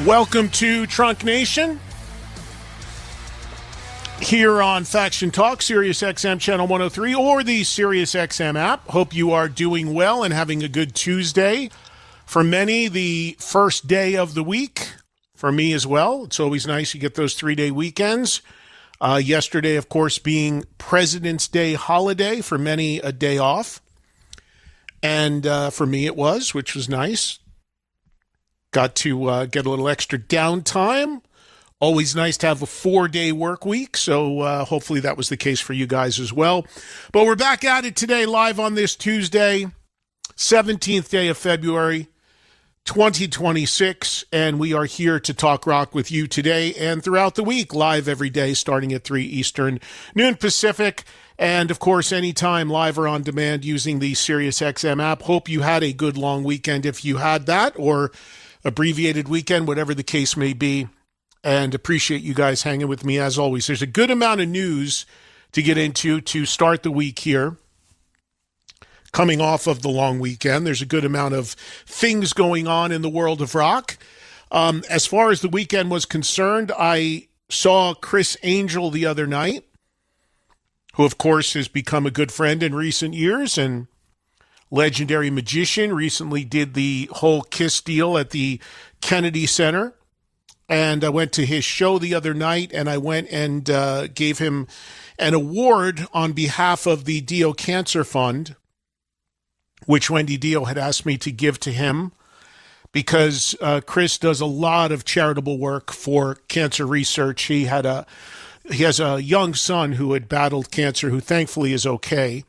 Welcome to Trunk Nation here on Faction Talk, Sirius XM Channel 103 or the Sirius XM app. Hope you are doing well and having a good Tuesday. For many, the first day of the week. For me as well. It's always nice to get those 3-day weekends. Yesterday, of course, being President's Day holiday. For many, a day off. And for me it was, which was nice. Got to get a little extra downtime. Always nice to have a 4-day work week, so hopefully that was the case for you guys as well. But we're back at it today, live on this Tuesday, 17th day of February, 2026, and we are here to talk rock with you today and throughout the week, live every day, starting at 3 Eastern, noon Pacific, and, of course, anytime live or on demand using the SiriusXM app. Hope you had a good long weekend if you had that, or abbreviated weekend, whatever the case may be, and appreciate you guys hanging with me as always. There's a good amount of news to get into to start the week here. Coming off of the long weekend, there's a good amount of things going on in the world of rock. As far as the weekend was concerned, I saw Criss Angel the other night, who, of course, has become a good friend in recent years and legendary magician. Recently did the whole Kiss deal at the Kennedy Center. And I went to his show the other night, and I went and gave him an award on behalf of the Dio Cancer Fund, which Wendy Dio had asked me to give to him, because Criss does a lot of charitable work for cancer research. He has a young son who had battled cancer, who thankfully is okay.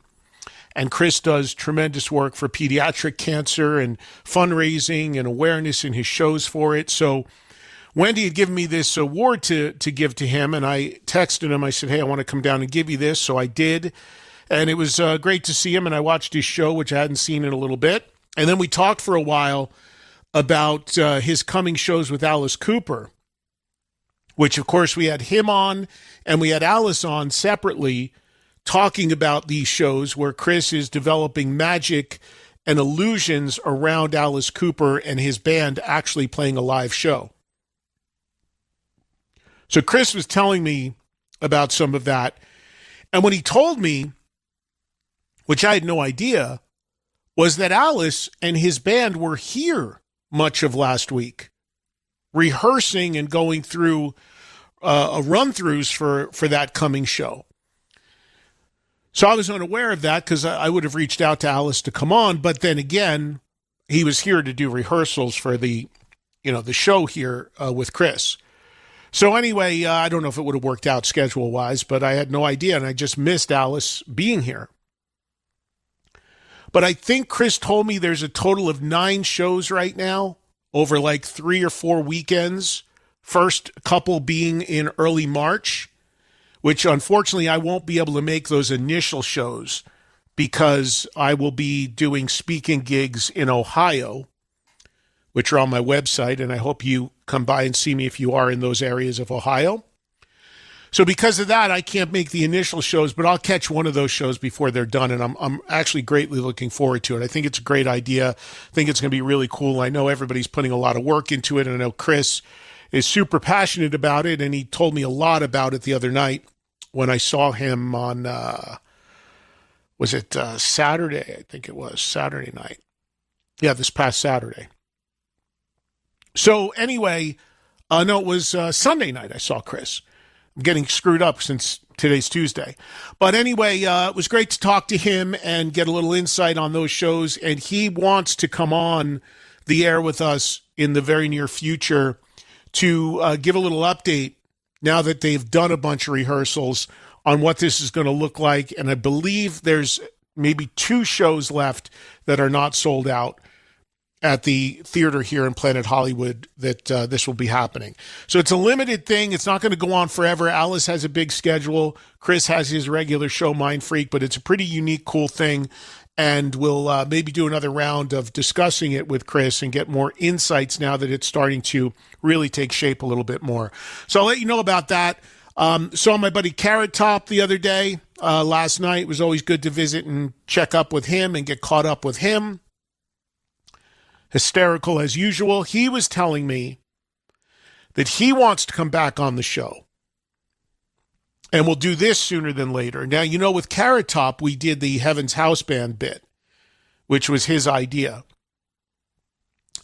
And Criss does tremendous work for pediatric cancer and fundraising and awareness in his shows for it. So Wendy had given me this award to give to him, and I texted him. I said, hey, I want to come down and give you this. So I did, and it was great to see him, and I watched his show, which I hadn't seen in a little bit. And then we talked for a while about his coming shows with Alice Cooper, which, of course, we had him on, and we had Alice on separately, talking about these shows where Criss is developing magic and illusions around Alice Cooper and his band actually playing a live show. So Criss was telling me about some of that. And when he told me, which I had no idea, was that Alice and his band were here much of last week, rehearsing and going through a run-throughs for that coming show. So I was unaware of that because I would have reached out to Alice to come on. But then again, he was here to do rehearsals for the show here with Criss. So anyway, I don't know if it would have worked out schedule-wise, but I had no idea, and I just missed Alice being here. But I think Criss told me there's a total of 9 shows right now over like 3 or 4 weekends. First couple being in early March, which unfortunately I won't be able to make those initial shows because I will be doing speaking gigs in Ohio, which are on my website, and I hope you come by and see me if you are in those areas of Ohio. So because of that, I can't make the initial shows, but I'll catch one of those shows before they're done, and I'm actually greatly looking forward to it. I think it's a great idea. I think it's going to be really cool. I know everybody's putting a lot of work into it, and I know Criss is super passionate about it, and he told me a lot about it the other night when I saw him on, was it Saturday? I think it was Saturday night. Yeah, this past Saturday. So anyway, no, it was Sunday night I saw Criss. I'm getting screwed up since today's Tuesday. But anyway, it was great to talk to him and get a little insight on those shows, and he wants to come on the air with us in the very near future to give a little update now that they've done a bunch of rehearsals on what this is going to look like. And I believe there's maybe 2 shows left that are not sold out at the theater here in Planet Hollywood that this will be happening. So it's a limited thing. It's not going to go on forever. Alice has a big schedule. Criss has his regular show, Mind Freak, but it's a pretty unique, cool thing. And we'll maybe do another round of discussing it with Criss and get more insights now that it's starting to really take shape a little bit more. So I'll let you know about that. Saw my buddy Carrot Top the other day, last night. It was always good to visit and check up with him and get caught up with him. Hysterical as usual. He was telling me that he wants to come back on the show. And we'll do this sooner than later. Now, you know, with Carrot Top, we did the Heaven's House Band bit, which was his idea.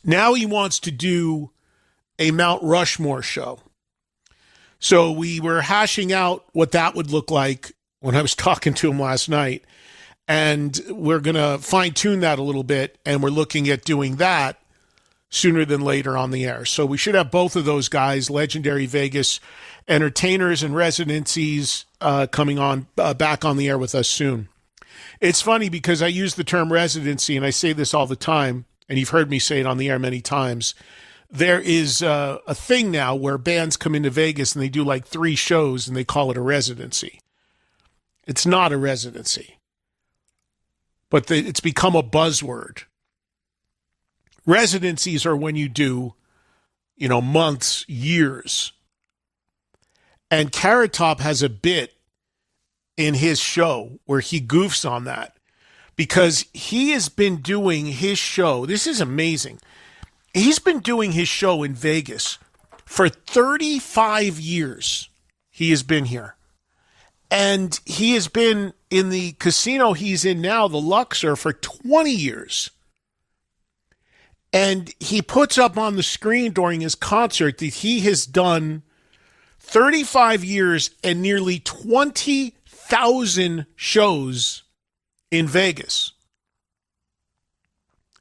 Now he wants to do a Mount Rushmore show. So we were hashing out what that would look like when I was talking to him last night. And we're going to fine-tune that a little bit, and we're looking at doing that sooner than later on the air. So we should have both of those guys, legendary Vegas entertainers and residencies, coming on back on the air with us soon. It's funny because I use the term residency, and I say this all the time, and you've heard me say it on the air many times. There is a thing now where bands come into Vegas and they do like 3 shows and they call it a residency. It's not a residency, but it's become a buzzword. Residencies are when you do, you know, months, years. And Carrot Top has a bit in his show where he goofs on that because he has been doing his show. This is amazing. He's been doing his show in Vegas for 35 years. He has been here. And he has been in the casino he's in now, the Luxor, for 20 years. And he puts up on the screen during his concert that he has done 35 years and nearly 20,000 shows in Vegas.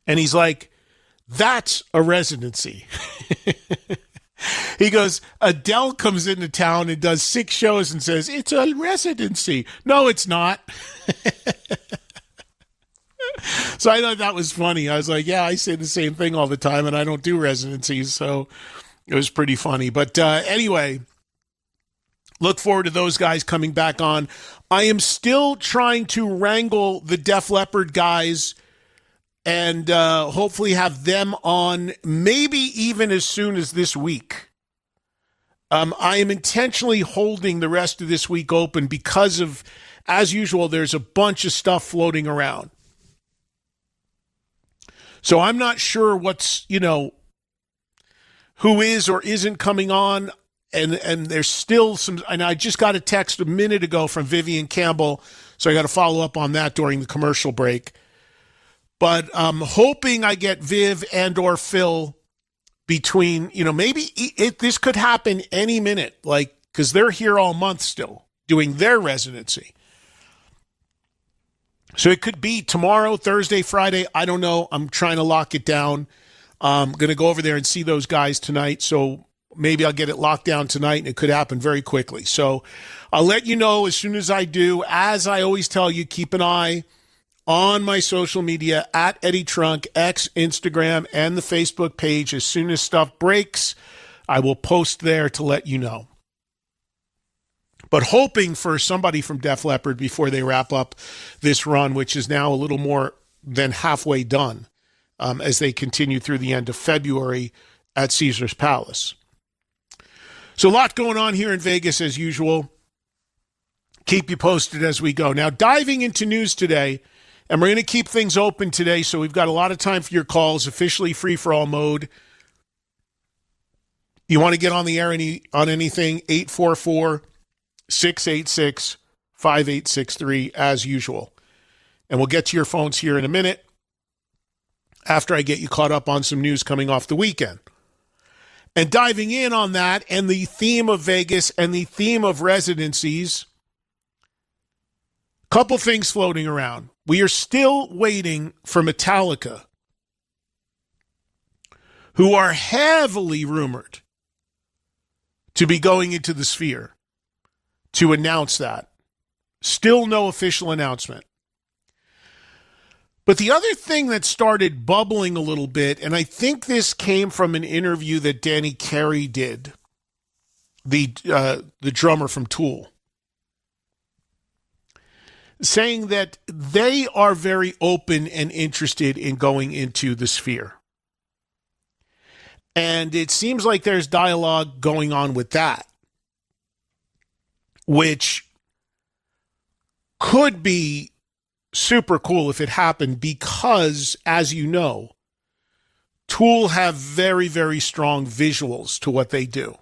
And he's like, that's a residency. He goes, Adele comes into town and does 6 shows and says, it's a residency. No, it's not. So I thought that was funny. I was like, yeah, I say the same thing all the time, and I don't do residencies. So it was pretty funny. But anyway, look forward to those guys coming back on. I am still trying to wrangle the Def Leppard guys and hopefully have them on maybe even as soon as this week. I am intentionally holding the rest of this week open because of, as usual, there's a bunch of stuff floating around. So I'm not sure what's, you know, who is or isn't coming on. And there's still some, and I just got a text a minute ago from Vivian Campbell, so I got to follow up on that during the commercial break. But I'm hoping I get Viv and or Phil between, you know, maybe this could happen any minute, like, because they're here all month still doing their residency. So it could be tomorrow, Thursday, Friday. I don't know. I'm trying to lock it down. I'm going to go over there and see those guys tonight. So maybe I'll get it locked down tonight, and it could happen very quickly. So I'll let you know as soon as I do. As I always tell you, keep an eye on my social media at Eddie Trunk, X, Instagram, and the Facebook page. As soon as stuff breaks, I will post there to let you know. But hoping for somebody from Def Leppard before they wrap up this run, which is now a little more than halfway done, as they continue through the end of February at Caesars Palace. So a lot going on here in Vegas as usual. Keep you posted as we go. Now, diving into news today, and we're going to keep things open today, so we've got a lot of time for your calls, officially free-for-all mode. You want to get on the air on anything, 844-686-5863 as usual. And we'll get to your phones here in a minute after I get you caught up on some news coming off the weekend. And diving in on that and the theme of Vegas and the theme of residencies, couple things floating around. We are still waiting for Metallica, who are heavily rumored to be going into the Sphere, to announce that. Still no official announcement. But the other thing that started bubbling a little bit, and I think this came from an interview that Danny Carey did, the drummer from Tool, saying that they are very open and interested in going into the Sphere. And it seems like there's dialogue going on with that, which could be super cool if it happened because, as you know, Tool have very, very strong visuals to what they do.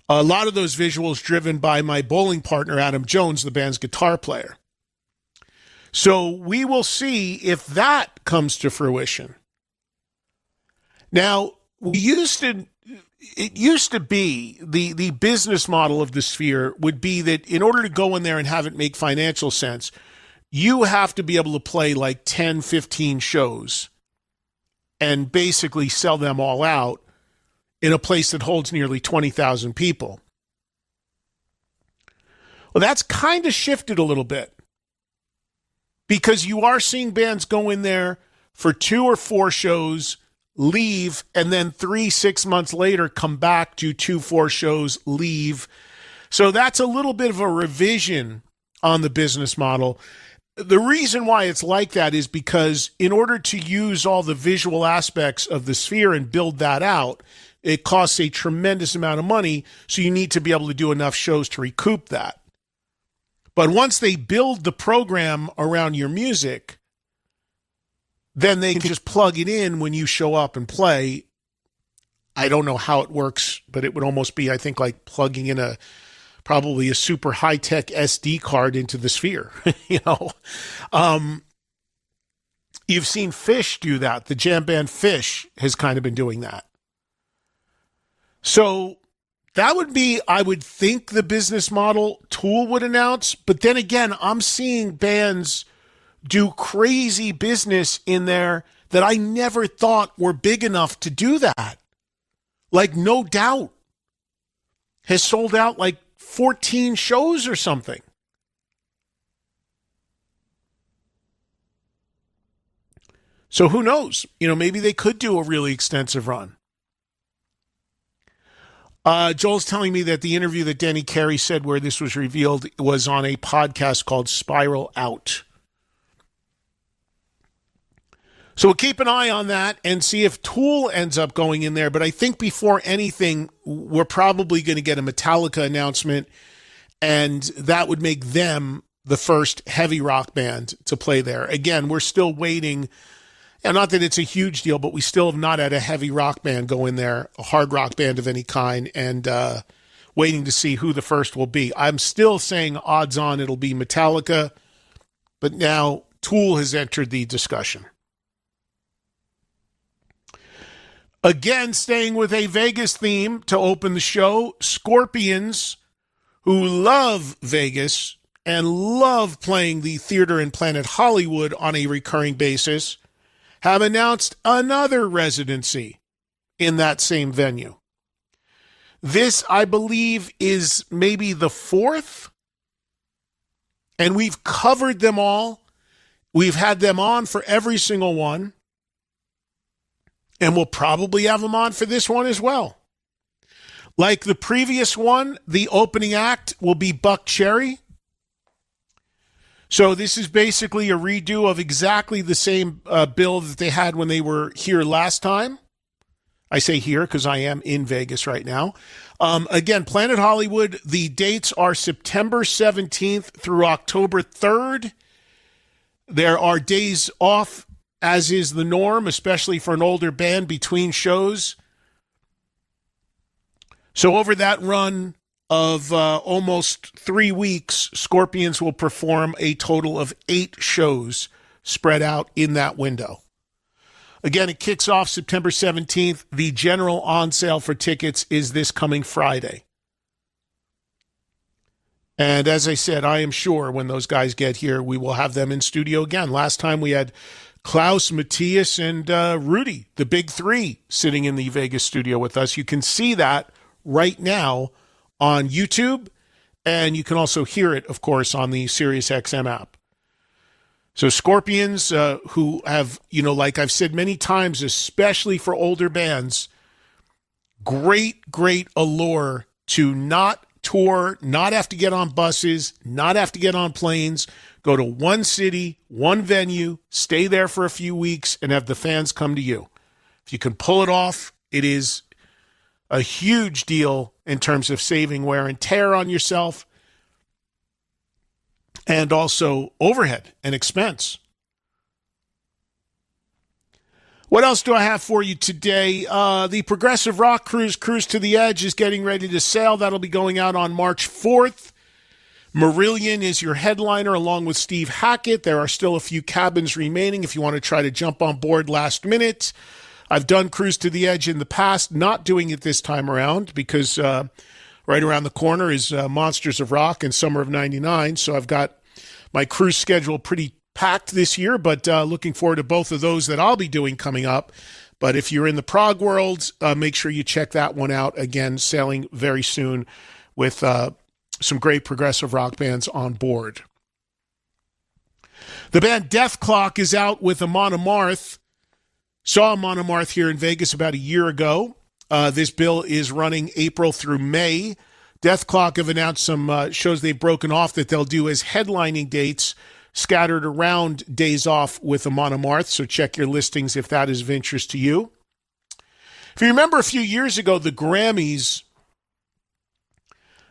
A lot of those visuals driven by my bowling partner, Adam Jones, the band's guitar player. So we will see if that comes to fruition. Now, it used to be the business model of the Sphere would be that in order to go in there and have it make financial sense, you have to be able to play like 10, 15 shows and basically sell them all out in a place that holds nearly 20,000 people. Well, that's kind of shifted a little bit because you are seeing bands go in there for 2 or 4 shows, leave, and then 3-6 months later come back, do 2-4 shows, leave. So that's a little bit of a revision on the business model. The reason why it's like that is because in order to use all the visual aspects of the Sphere and build that out, it costs a tremendous amount of money, so you need to be able to do enough shows to recoup that. But once they build the program around your music, then they can just plug it in when you show up and play. I don't know how it works, but it would almost be, I think, like plugging in probably a super high-tech SD card into the Sphere. You've seen Phish do that. The jam band Phish has kind of been doing that. So that would be, I would think, the business model Tool would announce. But then again, I'm seeing bands do crazy business in there that I never thought were big enough to do that. Like No Doubt has sold out like 14 shows or something. So who knows? Maybe they could do a really extensive run. Joel's telling me that the interview that Denny Carey said where this was revealed was on a podcast called Spiral Out. So we'll keep an eye on that and see if Tool ends up going in there. But I think before anything, we're probably going to get a Metallica announcement, and that would make them the first heavy rock band to play there. Again, we're still waiting. And not that it's a huge deal, but we still have not had a heavy rock band go in there, a hard rock band of any kind, and waiting to see who the first will be. I'm still saying odds on it'll be Metallica, but now Tool has entered the discussion. Again, staying with a Vegas theme to open the show, Scorpions, who love Vegas and love playing the theater in Planet Hollywood on a recurring basis, have announced another residency in that same venue. This, I believe, is maybe the 4th, and we've covered them all. We've had them on for every single one, and we'll probably have them on for this one as well. Like the previous one, the opening act will be Buck Cherry. So this is basically a redo of exactly the same bill that they had when they were here last time. I say here because I am in Vegas right now. Again, Planet Hollywood, the dates are September 17th through October 3rd. There are days off, as is the norm, especially for an older band between shows. So over that run of almost 3 weeks, Scorpions will perform a total of 8 shows spread out in that window. Again, it kicks off September 17th. The general on sale for tickets is this coming Friday. And as I said, I am sure when those guys get here, we will have them in studio again. Last time we had Klaus, Matthias, and Rudy, the big 3, sitting in the Vegas studio with us. You can see that right now on YouTube, and you can also hear it, of course, on the SiriusXM app. So Scorpions, who have, like I've said many times, especially for older bands, great allure to not tour, not have to get on buses, not have to get on planes, go to one city, one venue, stay there for a few weeks, and have the fans come to you. If you can pull it off, it is a huge deal in terms of saving wear and tear on yourself and also overhead and expense. What else do I have for you today? The Progressive Rock Cruise to the Edge is getting ready to sail. That'll be going out on March 4th. Marillion is your headliner along with Steve Hackett. There are still a few cabins remaining if you want to try to jump on board last minute. I've done Cruise to the Edge in the past, not doing it this time around because right around the corner is Monsters of Rock and Summer of 99. So I've got my cruise schedule pretty packed this year, but looking forward to both of those that I'll be doing coming up. But if you're in the prog world, make sure you check that one out. Again, sailing very soon with some great progressive rock bands on board. The band Death Clock is out with Amon Amarth. Saw Amon Amarth here in Vegas about a year ago. This bill is running April through May. Death Clock have announced some shows they've broken off that they'll do as headlining dates scattered around days off with Amon Amarth, so check your listings if that is of interest to you. If you remember a few years ago, the Grammys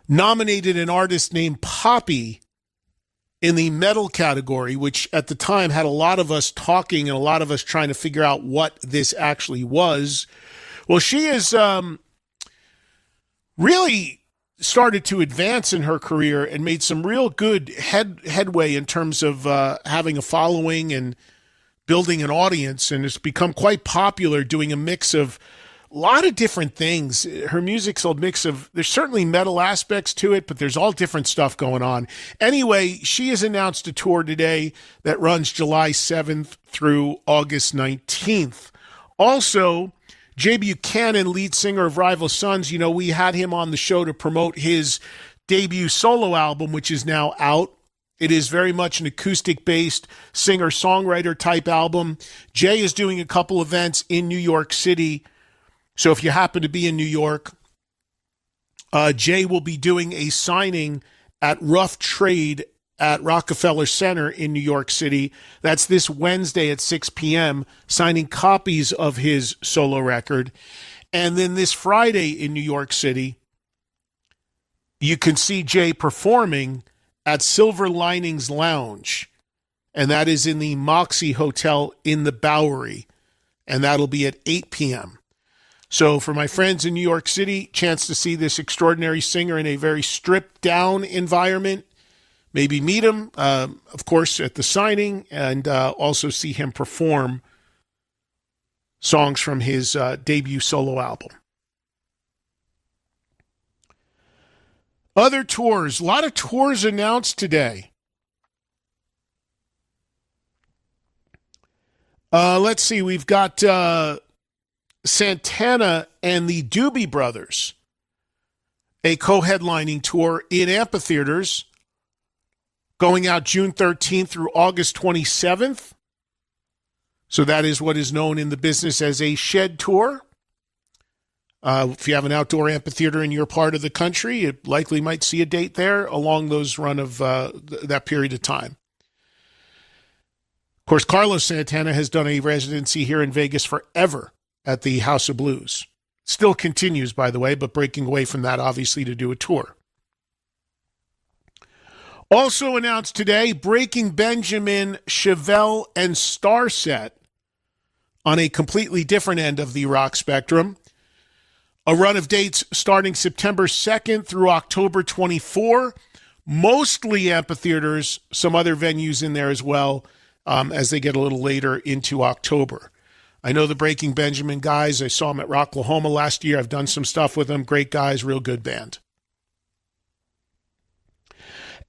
nominated an artist named Poppy in the metal category, which at the time had a lot of us talking and a lot of us trying to figure out what this actually was. Well, she is really started to advance in her career and made some real good headway in terms of having a following and building an audience, and has become quite popular doing a mix of a lot of different things. Her music's a mix of, there's certainly metal aspects to it, but there's all different stuff going on. Anyway, she has announced a tour today that runs July 7th through August 19th. Also, Jay Buchanan, lead singer of Rival Sons, you know, we had him on the show to promote his debut solo album, which is now out. It is very much an acoustic-based singer-songwriter type album. Jay is doing a couple events in New York City. So if you happen to be in New York, Jay will be doing a signing at Rough Trade at Rockefeller Center in New York City. That's this Wednesday at 6 p.m., signing copies of his solo record. And then this Friday in New York City, you can see Jay performing at Silver Linings Lounge, and that is in the Moxie Hotel in the Bowery, and that'll be at 8 p.m. So for my friends in New York City, chance to see this extraordinary singer in a very stripped-down environment. Maybe meet him, of course, at the signing, and also see him perform songs from his debut solo album. Other tours, a lot of tours announced today. Let's see, we've got Santana and the Doobie Brothers, a co-headlining tour in amphitheaters, going out June 13th through August 27th. So that is what is known in the business as a shed tour. If you have an outdoor amphitheater in your part of the country, you likely might see a date there along those run of that period of time. Of course, Carlos Santana has done a residency here in Vegas forever at the House of Blues. Still continues, by the way, but breaking away from that, obviously, to do a tour. Also announced today, Breaking Benjamin, Chevelle, and Starset on a completely different end of the rock spectrum. A run of dates starting September 2nd through October 24. Mostly amphitheaters, some other venues in there as well, as they get a little later into October. I know the Breaking Benjamin guys. I saw them at Rocklahoma last year. I've done some stuff with them. Great guys, real good band.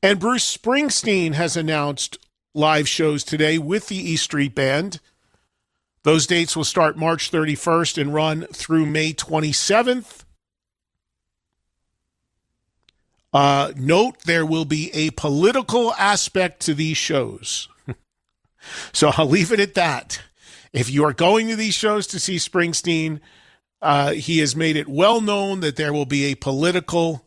And Bruce Springsteen has announced live shows today with the E Street Band. Those dates will start March 31st and run through May 27th. Note, there will be a political aspect to these shows. So I'll leave it at that. If you are going to these shows to see Springsteen, he has made it well known that there will be a political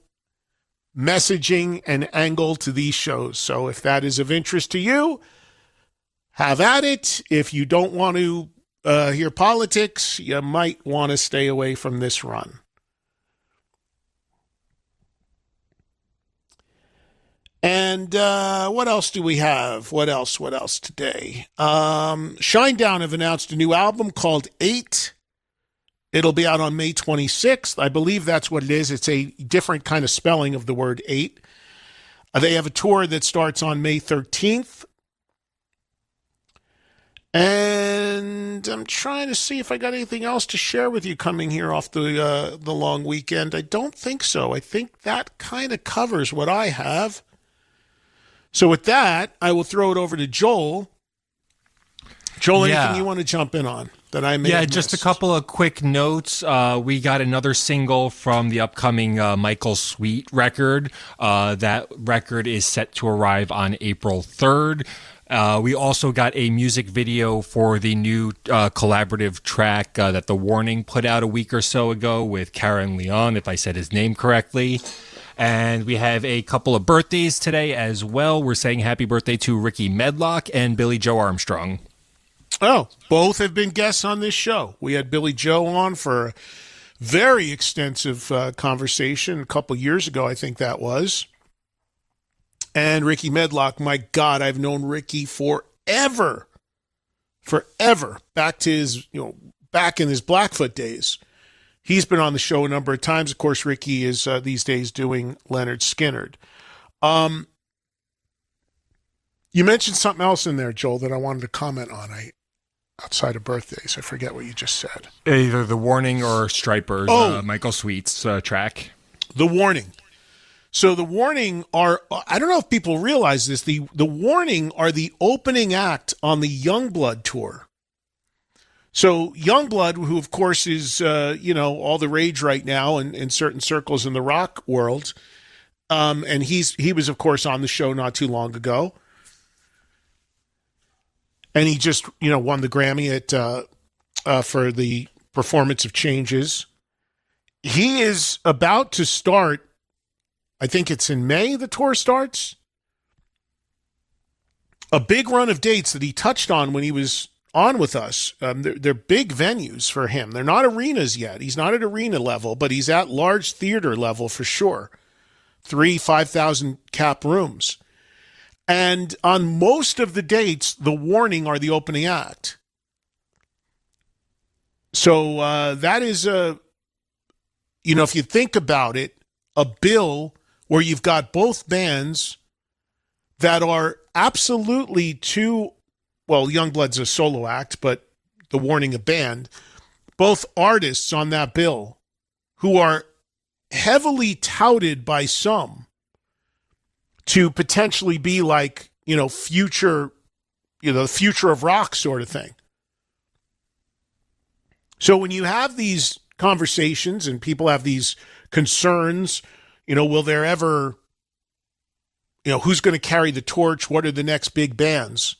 messaging and angle to these shows. So if that is of interest to you, have at it. If you don't want to hear politics, you might want to stay away from this run. And what else do we have? What else today? Shinedown have announced a new album called 8. It'll be out on May 26th. I believe that's what it is. It's a different kind of spelling of the word 8. They have a tour that starts on May 13th. And I'm trying to see if I got anything else to share with you coming here off the long weekend. I don't think so. I think that kind of covers what I have. So with that, I will throw it over to Joel. Joel, anything you want to jump in on that I may have just missed? a couple of quick notes. We got another single from the upcoming Michael Sweet record. That record is set to arrive on April 3rd. We also got a music video for the new collaborative track that The Warning put out a week or so ago with Karen Leon, if I said his name correctly. And we have a couple of birthdays today as well. We're saying happy birthday to Ricky Medlock and Billy Joe Armstrong. Oh, both have been guests on this show. We had Billy Joe on for a very extensive conversation a couple years ago, I think that was. And Ricky Medlock, my God, I've known Ricky forever. Back to his, back in his Blackfoot days. He's been on the show a number of times. Of course, Ricky is these days doing Leonard Skinner. You mentioned something else in there, Joel, that I wanted to comment on. Outside of birthdays, I forget what you just said. Either The Warning or Stripers, Michael Sweet's track. The Warning. So The Warning are, I don't know if people realize this, the Warning are the opening act on the Youngblood tour. So Youngblood, who of course is, all the rage right now in certain circles in the rock world, and he was of course on the show not too long ago, and he just won the Grammy for the performance of Changes. He is about to start. I think it's in May the tour starts. A big run of dates that he touched on when he was on with us. They're big venues for him. They're not arenas yet. He's not at arena level, but he's at large theater level for sure. 5,000 cap rooms. And on most of the dates, The Warning are the opening act. So that is if you think about it, a bill where you've got both bands that are absolutely Youngblood's a solo act, but The Warning a band, both artists on that bill who are heavily touted by some to potentially be like, future, the future of rock sort of thing. So when you have these conversations and people have these concerns, will there ever, who's going to carry the torch? What are the next big bands?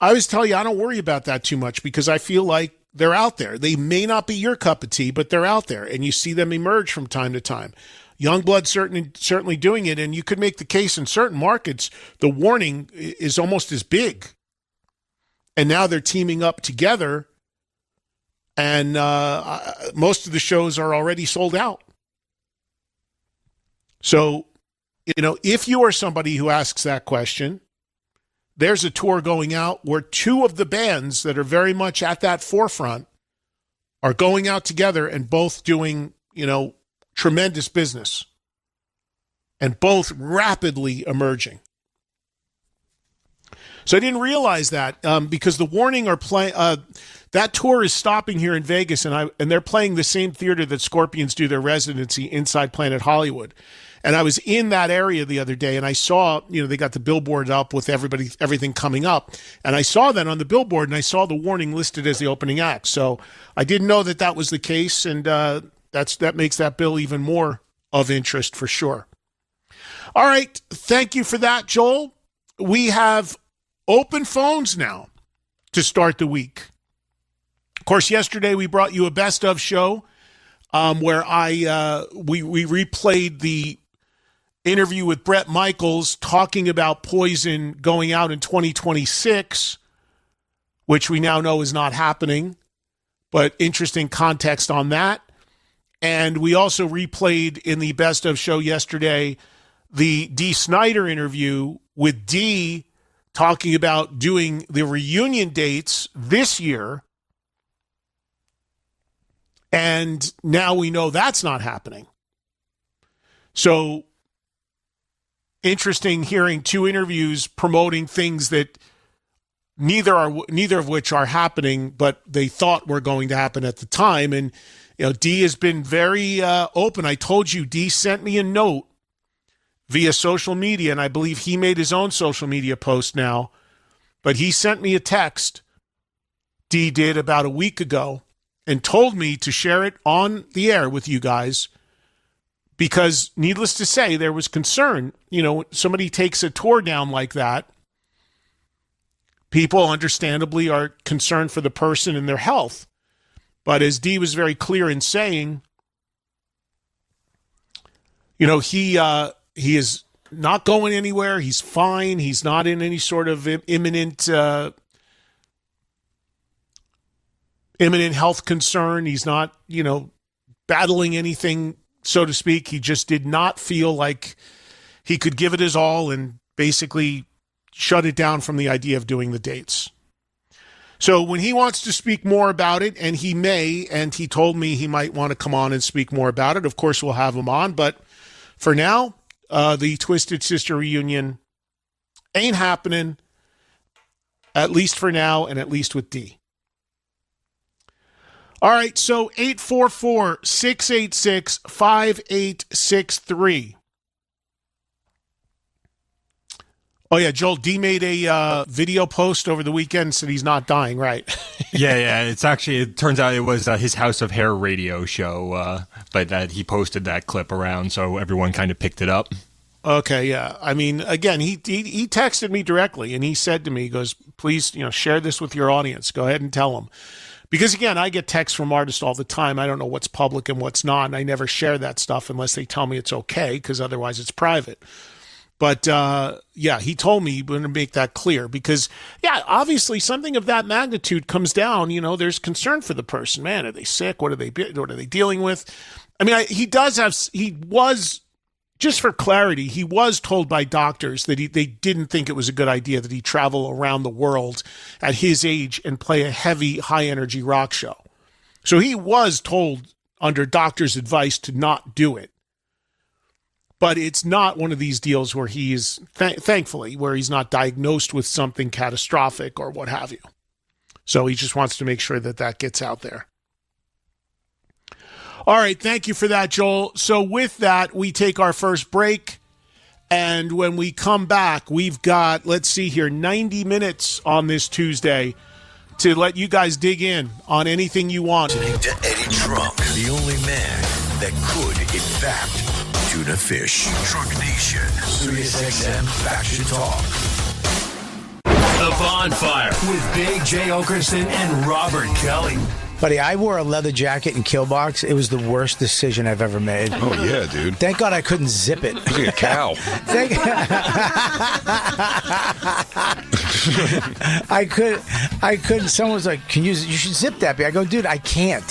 I always tell you, I don't worry about that too much because I feel like they're out there. They may not be your cup of tea, but they're out there, and you see them emerge from time to time. Youngblood certainly doing it, and you could make the case in certain markets, The Warning is almost as big. And now they're teaming up together, and most of the shows are already sold out. So, if you are somebody who asks that question, there's a tour going out where two of the bands that are very much at that forefront are going out together and both doing, tremendous business and both rapidly emerging. So I didn't realize that because The Warning are playing. That tour is stopping here in Vegas, and they're playing the same theater that Scorpions do their residency, Inside Planet Hollywood. And I was in that area the other day, and I saw, they got the billboard up with everything coming up. And I saw that on the billboard, and I saw The Warning listed as the opening act. So I didn't know that was the case, and that makes that bill even more of interest for sure. All right, thank you for that, Joel. We have open phones now to start the week. Of course, yesterday we brought you a best of show where we replayed the interview with Bret Michaels talking about Poison going out in 2026, which we now know is not happening, but interesting context on that. And we also replayed in the best of show yesterday the Dee Snider interview with Dee talking about doing the reunion dates this year. And now we know that's not happening. So interesting hearing two interviews promoting things that neither of which are happening, but they thought were going to happen at the time. And Dee has been very open. I told you, Dee sent me a note via social media, and I believe he made his own social media post now. But he sent me a text, Dee did, about a week ago, and told me to share it on the air with you guys because, needless to say, there was concern. Somebody takes a tour down like that, people understandably are concerned for the person and their health. But as Dee was very clear in saying, he is not going anywhere. He's fine. He's not in any sort of imminent health concern. He's not, battling anything, so to speak. He just did not feel like he could give it his all and basically shut it down from the idea of doing the dates. So when he wants to speak more about it, and he may, and he told me he might want to come on and speak more about it, of course we'll have him on. But for now, the Twisted Sister reunion ain't happening, at least for now, and at least with Dee. All right, so 844-686-5863. Oh, yeah, Joel, Dee made a video post over the weekend, said he's not dying, right? Yeah. It turns out it was his House of Hair radio show, but that he posted that clip around, so everyone kind of picked it up. Okay, yeah. I mean, again, he texted me directly, and he said to me, he goes, please, share this with your audience. Go ahead and tell them. Because, again, I get texts from artists all the time. I don't know what's public and what's not, and I never share that stuff unless they tell me it's okay, because otherwise it's private. But, he told me we're going to make that clear because, obviously something of that magnitude comes down. There's concern for the person. Man, are they sick? What are they dealing with? I mean, just for clarity, he was told by doctors that they didn't think it was a good idea that he travel around the world at his age and play a heavy, high-energy rock show. So he was told under doctor's advice to not do it. But it's not one of these deals where he is, thankfully, where he's not diagnosed with something catastrophic or what have you. So he just wants to make sure that gets out there. All right, thank you for that, Joel. So with that, we take our first break. And when we come back, we've got, 90 minutes on this Tuesday to let you guys dig in on anything you want. Listening to Eddie Trunk, the only man that could, in fact, tuna fish. Trunk Nation, SiriusXM Faction Talk. The Bonfire with Big J. Okerson and Robert Kelly. Buddy, I wore a leather jacket in Killbox. It was the worst decision I've ever made. Oh, yeah, dude. Thank God I couldn't zip it. Look like a cow. I couldn't. Someone was like, you should zip that. I go, dude, I can't.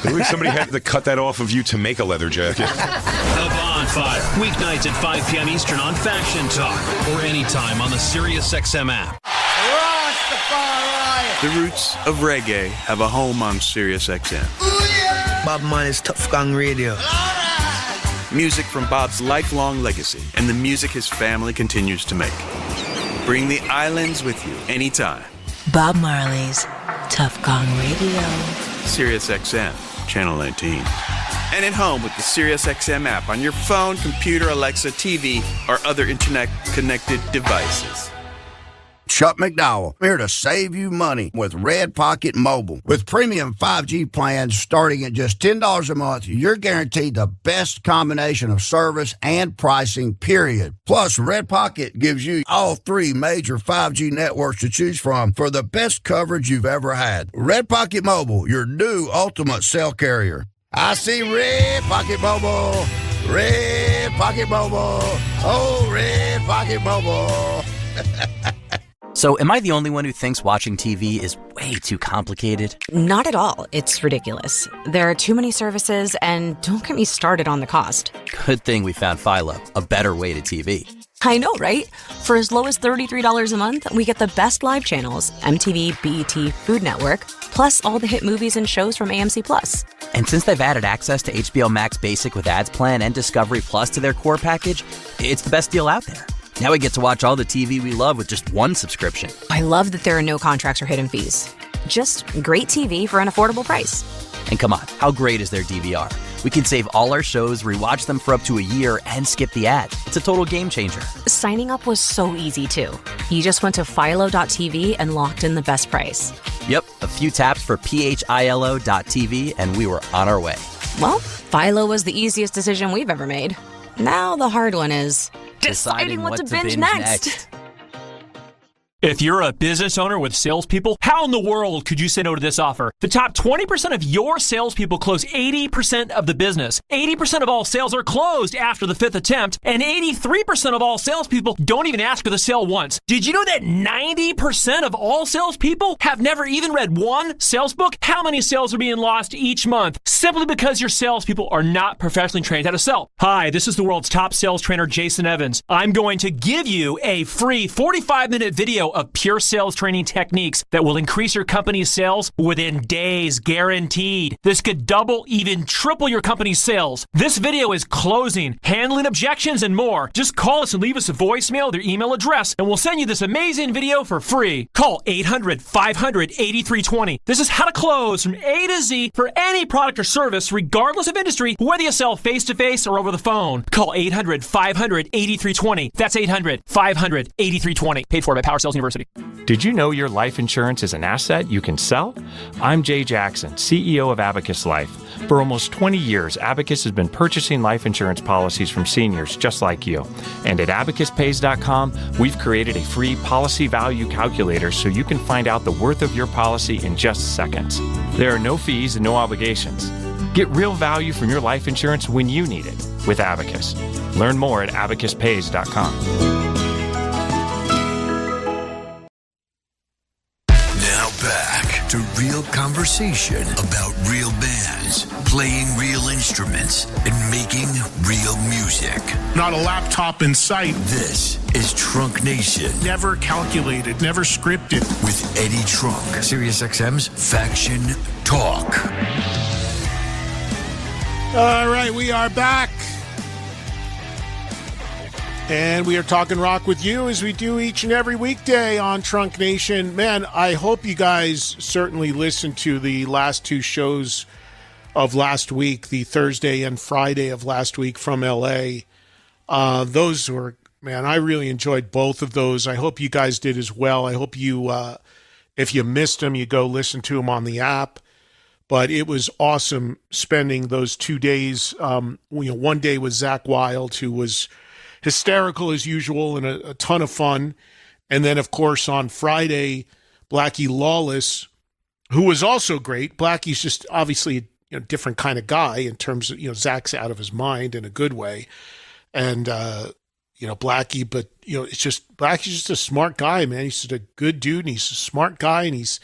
At least somebody had to cut that off of you to make a leather jacket. The Bonfire, weeknights at 5 p.m. Eastern on Faction Talk or anytime on the SiriusXM app. The roots of reggae have a home on SiriusXM. Bob Marley's Tough Gang Radio. Music from Bob's lifelong legacy and the music his family continues to make. Bring the islands with you anytime. Bob Marley's Tough Gang Radio. SiriusXM, Channel 19. And at home with the SiriusXM app on your phone, computer, Alexa, TV, or other internet-connected devices. Chuck McDowell, here to save you money with Red Pocket Mobile. With premium 5G plans starting at just $10 a month, you're guaranteed the best combination of service and pricing, period. Plus, Red Pocket gives you all three major 5G networks to choose from for the best coverage you've ever had. Red Pocket Mobile, your new ultimate cell carrier. I see Red Pocket Mobile. Red Pocket Mobile. Oh, Red Pocket Mobile. So am I the only one who thinks watching TV is way too complicated? Not at all. It's ridiculous. There are too many services, and don't get me started on the cost. Good thing we found Philo, a better way to TV. I know, right? For as low as $33 a month, we get the best live channels, MTV, BET, Food Network, plus all the hit movies and shows from AMC+. And since they've added access to HBO Max Basic with ads plan and Discovery Plus to their core package, it's the best deal out there. Now we get to watch all the TV we love with just one subscription. I love that there are no contracts or hidden fees. Just great TV for an affordable price. And come on, how great is their DVR? We can save all our shows, rewatch them for up to a year, and skip the ads. It's a total game changer. Signing up was so easy, too. You just went to philo.tv and locked in the best price. Yep, a few taps for philo.tv, and we were on our way. Well, Philo was the easiest decision we've ever made. Now the hard one is deciding what to binge next. If you're a business owner with salespeople, how in the world could you say no to this offer? The top 20% of your salespeople close 80% of the business. 80% of all sales are closed after the 5th attempt, and 83% of all salespeople don't even ask for the sale once. Did you know that 90% of all salespeople have never even read one sales book? How many sales are being lost each month? Simply because your salespeople are not professionally trained how to sell. Hi, this is the world's top sales trainer, Jason Evans. I'm going to give you a free 45-minute video of pure sales training techniques that will increase your company's sales within days, guaranteed. This could double, even triple your company's sales. This video is closing, handling objections, and more. Just call us and leave us a voicemail with your email address, and we'll send you this amazing video for free. Call 800-500-8320. This is how to close from A to Z for any product or service, regardless of industry, whether you sell face-to-face or over the phone. Call 800-500-8320. That's 800-500-8320. Paid for by Power Sales University. Did you know your life insurance is an asset you can sell? I'm Jay Jackson, CEO of Abacus Life. For almost 20 years, Abacus has been purchasing life insurance policies from seniors just like you. And at abacuspays.com, we've created a free policy value calculator so you can find out the worth of your policy in just seconds. There are no fees and no obligations. Get real value from your life insurance when you need it with Abacus. Learn more at abacuspays.com. Back to real conversation about real bands, playing real instruments, and making real music. Not a laptop in sight. This is Trunk Nation. Never calculated, never scripted. With Eddie Trunk, SiriusXM's Faction Talk. All right, we are back. And we are talking rock with you as we do each and every weekday on Trunk Nation. Man, I hope you guys certainly listened to the last two shows of last week, the Thursday and Friday of last week from LA. Those were, man, I really enjoyed both of those. I hope you guys did as well. I hope you, if you missed them, you go listen to them on the app. But it was awesome spending those 2 days. One day with Zakk Wylde, who was hysterical as usual and a ton of fun. And then, of course, on Friday, Blackie Lawless, who was also great. Blackie's just obviously a different kind of guy in terms of, Zack's out of his mind in a good way. And, Blackie, but, it's just, Blackie's just a smart guy, man. He's just a good dude, and he's a smart guy, and he's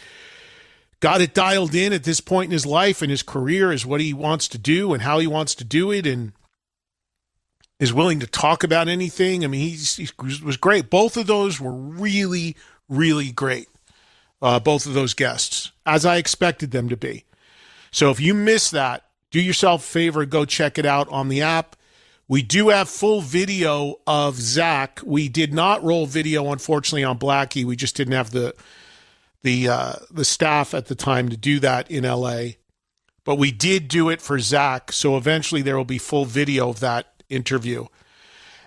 got it dialed in at this point in his life and his career is what he wants to do and how he wants to do it, and is willing to talk about anything. I mean, he was great. Both of those were really, really great. Both of those guests, as I expected them to be. So if you missed that, do yourself a favor, go check it out on the app. We do have full video of Zakk. We did not roll video, unfortunately, on Blackie. We just didn't have the staff at the time to do that in LA. But we did do it for Zakk. So eventually there will be full video of that interview.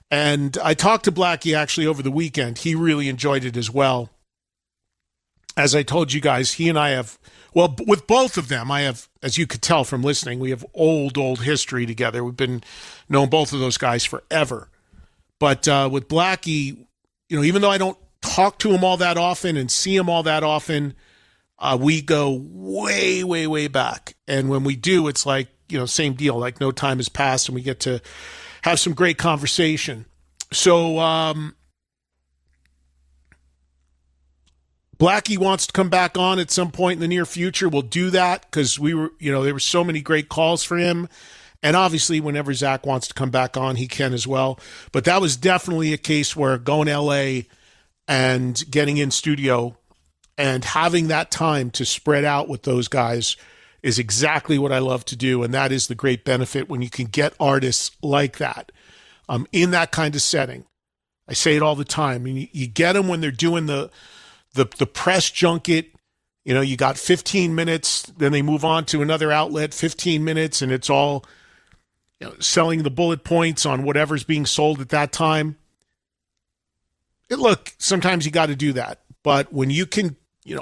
And I talked to Blackie actually over the weekend. He really enjoyed it as well. As I told you guys, he and I have, well, with both of them, I have, as you could tell from listening, we have old history together. We've been known both of those guys forever. But with Blackie, even though I don't talk to him all that often and see him all that often, we go way, way, way back. And when we do, it's like, same deal, like no time has passed, and we get to have some great conversation. So Blackie wants to come back on at some point in the near future. We'll do that because there were so many great calls for him. And obviously, whenever Zach wants to come back on, he can as well. But that was definitely a case where going to LA and getting in studio and having that time to spread out with those guys is exactly what I love to do. And that is the great benefit when you can get artists like that in that kind of setting. I say it all the time. I mean, you get them when they're doing the press junket. You got 15 minutes, then they move on to another outlet, 15 minutes, and it's all selling the bullet points on whatever's being sold at that time. Look, sometimes you got to do that. But when you can,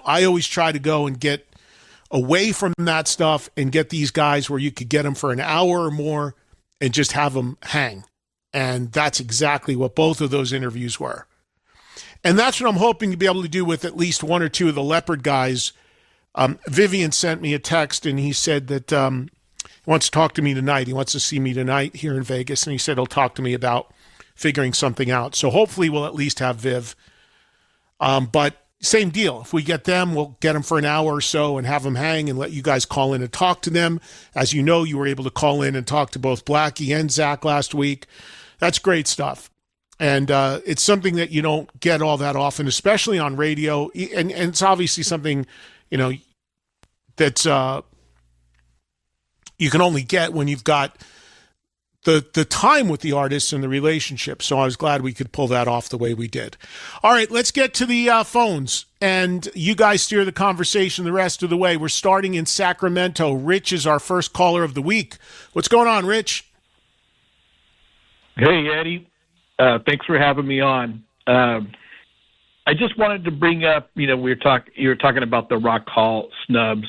I always try to go and get away from that stuff and get these guys where you could get them for an hour or more and just have them hang. And that's exactly what both of those interviews were. And that's what I'm hoping to be able to do with at least one or two of the Leopard guys. Vivian sent me a text, and he said that he wants to talk to me tonight. He wants to see me tonight here in Vegas, and he said he'll talk to me about figuring something out. So hopefully we'll at least have Viv. But same deal. If we get them, we'll get them for an hour or so and have them hang and let you guys call in and talk to them. As you know, you were able to call in and talk to both Blackie and Zach last week. That's great stuff. And it's something that you don't get all that often, especially on radio. And it's obviously something, that's you can only get when you've got the time with the artists and the relationship. So I was glad we could pull that off the way we did. All right, let's get to the phones. And you guys steer the conversation the rest of the way. We're starting in Sacramento. Rich is our first caller of the week. What's going on, Rich? Hey, Eddie. Thanks for having me on. I just wanted to bring up, you were talking about the Rock Hall snubs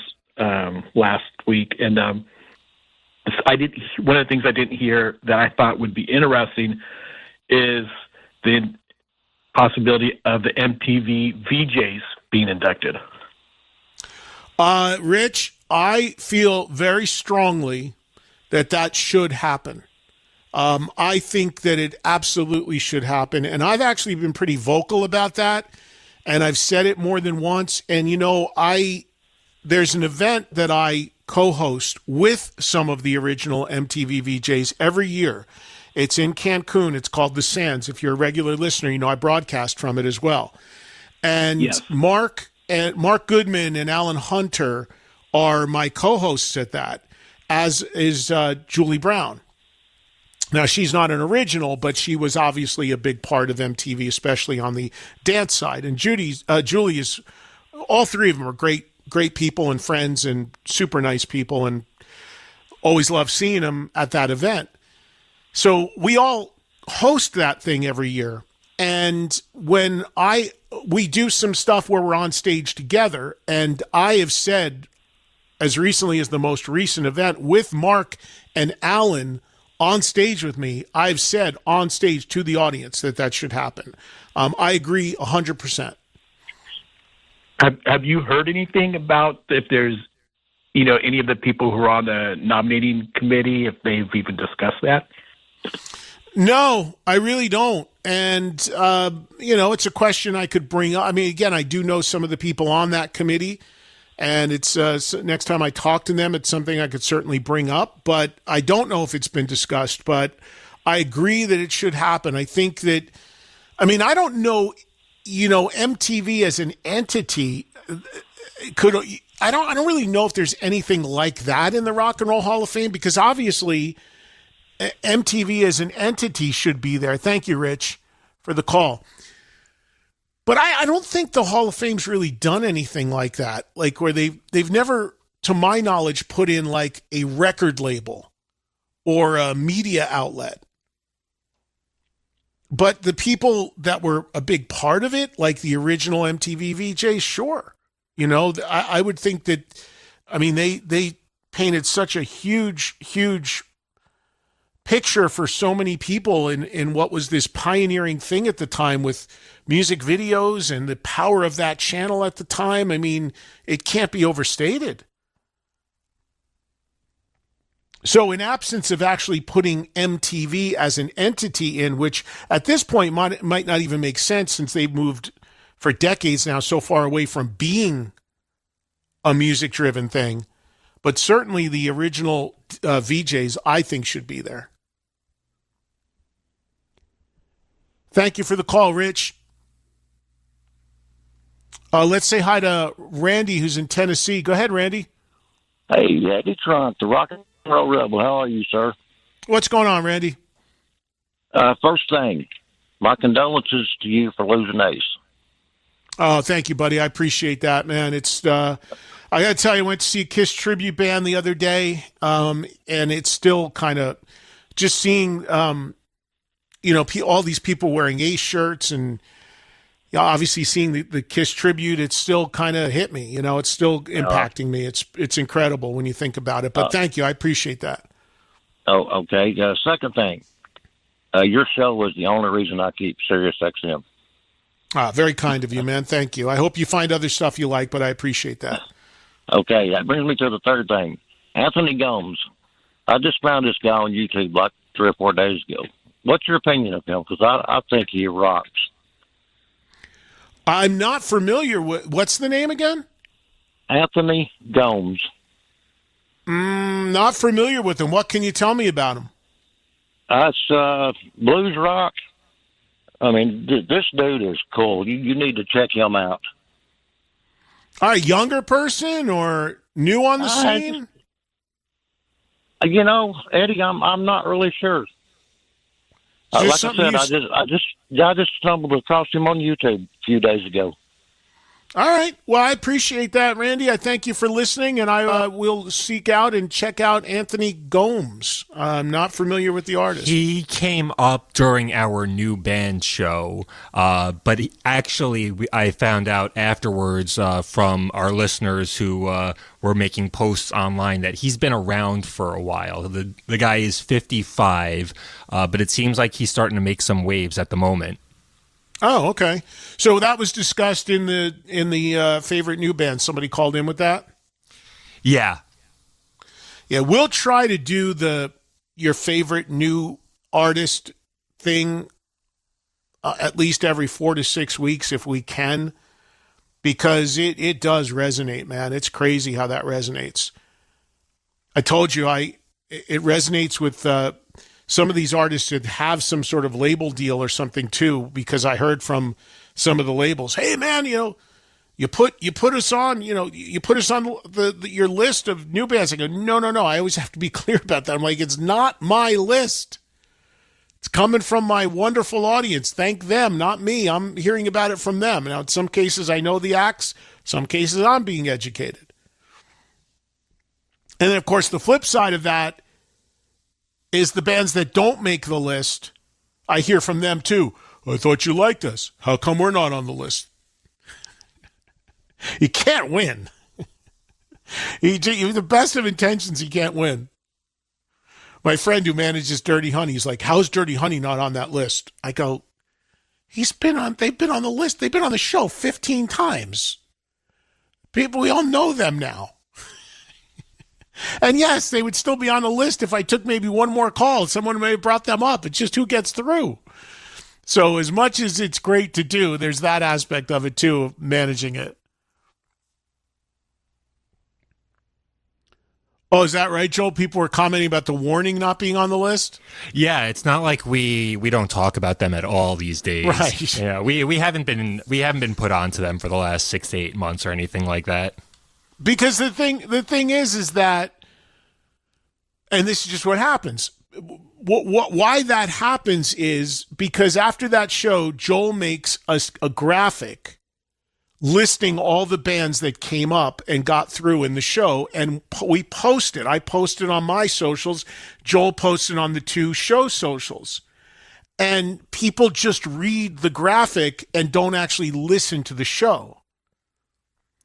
last week, and one of the things I didn't hear that I thought would be interesting is the possibility of the MTV VJs being inducted. Rich, I feel very strongly that should happen. I think that it absolutely should happen. And I've actually been pretty vocal about that. And I've said it more than once. And, there's an event that I co-host with some of the original MTV VJs every year. It's in Cancun. It's called The Sands. If you're a regular listener, I broadcast from it as well. And yes. Mark Goodman and Alan Hunter are my co-hosts at that, as is Julie Brown. Now, she's not an original, but she was obviously a big part of MTV, especially on the dance side. And Julie is, all three of them are great people and friends and super nice people, and always love seeing them at that event. So we all host that thing every year. And when we do some stuff where we're on stage together, and I have said, as recently as the most recent event with Mark and Alan on stage with me, I've said on stage to the audience that should happen. I agree 100%. Have you heard anything about if there's, any of the people who are on the nominating committee, if they've even discussed that? No, I really don't. And, it's a question I could bring up. I mean, again, I do know some of the people on that committee. And it's next time I talk to them, it's something I could certainly bring up. But I don't know if it's been discussed. But I agree that it should happen. I think that, I don't know, MTV as an entity I don't really know if there's anything like that in the Rock and Roll Hall of Fame, because obviously MTV as an entity should be there. Thank you, Rich, for the call. But I don't think the Hall of Fame's really done anything like that, like where they've never, to my knowledge, put in like a record label or a media outlet. But the people that were a big part of it, like the original MTV VJs, sure. I would think that, they painted such a huge, huge picture for so many people in what was this pioneering thing at the time with music videos and the power of that channel at the time. It can't be overstated. So in absence of actually putting MTV as an entity in, which at this point might not even make sense since they've moved for decades now so far away from being a music-driven thing. But certainly the original VJs, I think, should be there. Thank you for the call, Rich. Let's say hi to Randy, who's in Tennessee. Go ahead, Randy. Hey, Eddie Trunk, the Rock and Roll Rebel. How are you, sir? What's going on, Randy? First thing, my condolences to you for losing Ace. Oh, thank you, buddy. I appreciate that, man. It's I got to tell you, I went to see a Kiss tribute band the other day, and it's still kind of just seeing, all these people wearing Ace shirts and obviously seeing the Kiss tribute. It still kind of hit me. It's still impacting me. It's incredible when you think about it. But thank you. I appreciate that. Oh, okay. Second thing, your show was the only reason I keep Sirius XM. Very kind of you, man. Thank you. I hope you find other stuff you like, but I appreciate that. Okay, that brings me to the third thing. Anthony Gomes. I just found this guy on YouTube like 3 or 4 days ago. What's your opinion of him? Because I think he rocks. I'm not familiar with... What's the name again? Anthony Gomes. Not familiar with him. What can you tell me about him? That's blues rock. I mean, this dude is cool. You need to check him out. A younger person or new on the scene? Eddie, I'm not really sure. Like I said, I just stumbled across him on YouTube a few days ago. All right. Well, I appreciate that, Randy. I thank you for listening, and I will seek out and check out Anthony Gomes. I'm not familiar with the artist. He came up during our new band show, but I found out afterwards from our listeners who were making posts online that he's been around for a while. The guy is 55, but it seems like he's starting to make some waves at the moment. Oh, okay. So that was discussed in the favorite new band. Somebody called in with that? Yeah. Yeah, we'll try to do your favorite new artist thing at least every 4 to 6 weeks if we can, because it does resonate, man. It's crazy how that resonates. I told you it resonates with some of these artists that have some sort of label deal or something too, because I heard from some of the labels, hey man, you put us on, you put us on your list of new bands. I go, no. I always have to be clear about that. I'm like, it's not my list. It's coming from my wonderful audience. Thank them, not me. I'm hearing about it from them. Now, in some cases, I know the acts. Some cases, I'm being educated. And then, of course, the flip side of that is the bands that don't make the list. I hear from them too. I thought you liked us. How come we're not on the list? You can't win. The best of intentions, you can't win. My friend who manages Dirty Honey is like, how's Dirty Honey not on that list? I go, they've been on the list. They've been on the show 15 times. People, we all know them now. And yes, they would still be on the list if I took maybe one more call. Someone may have brought them up. It's just who gets through. So as much as it's great to do, there's that aspect of it too, of managing it. Oh, is that right, Joel? People were commenting about the Warning not being on the list? Yeah, it's not like we don't talk about them at all these days. Right. Yeah, we haven't been put onto them for the last 6 to 8 months or anything like that. Because the thing is that, and this is just what happens. Why that happens is because after that show, Joel makes a graphic listing all the bands that came up and got through in the show, and we post it. I posted on my socials. Joel posted on the 2 show socials. And people just read the graphic and don't actually listen to the show.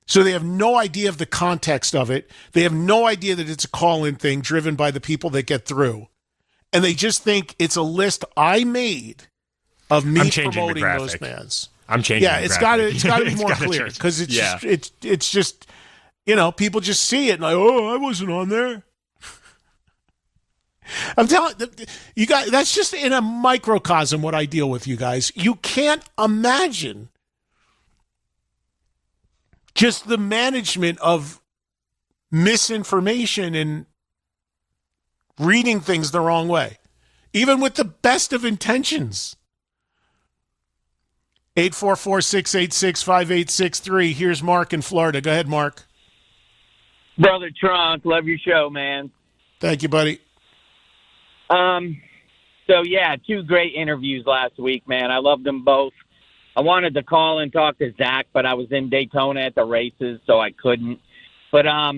So they have no idea of the context of it. They have no idea that it's a call-in thing driven by the people that get through. And they just think it's a list I made of me promoting those bands. I'm changing. Yeah, it's got to be more clear, because it's just people just see it and like, oh, I wasn't on there. I'm telling you guys, that's just in a microcosm what I deal with, you guys. You can't imagine just the management of misinformation and reading things the wrong way, even with the best of intentions. 844-686-5863. Here's Mark in Florida. Go ahead, Mark. Brother Trunk, love your show, man. Thank you, buddy. So, yeah, 2 great interviews last week, man. I loved them both. I wanted to call and talk to Zach, but I was in Daytona at the races, so I couldn't. But I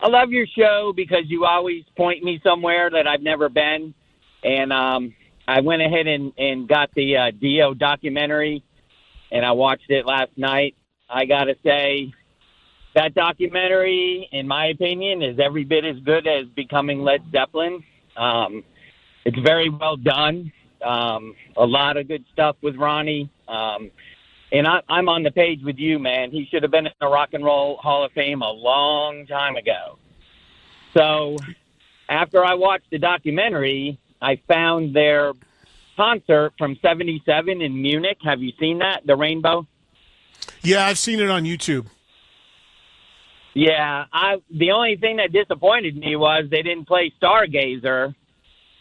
love your show because you always point me somewhere that I've never been. And I went ahead and got the Dio documentary, and I watched it last night. I got to say, that documentary, in my opinion, is every bit as good as Becoming Led Zeppelin. It's very well done. A lot of good stuff with Ronnie. And I'm on the page with you, man. He should have been in the Rock and Roll Hall of Fame a long time ago. So after I watched the documentary, I found their concert from '77 in Munich. Have you seen that, the Rainbow? Yeah, I've seen it on YouTube. Yeah, the only thing that disappointed me was they didn't play Stargazer,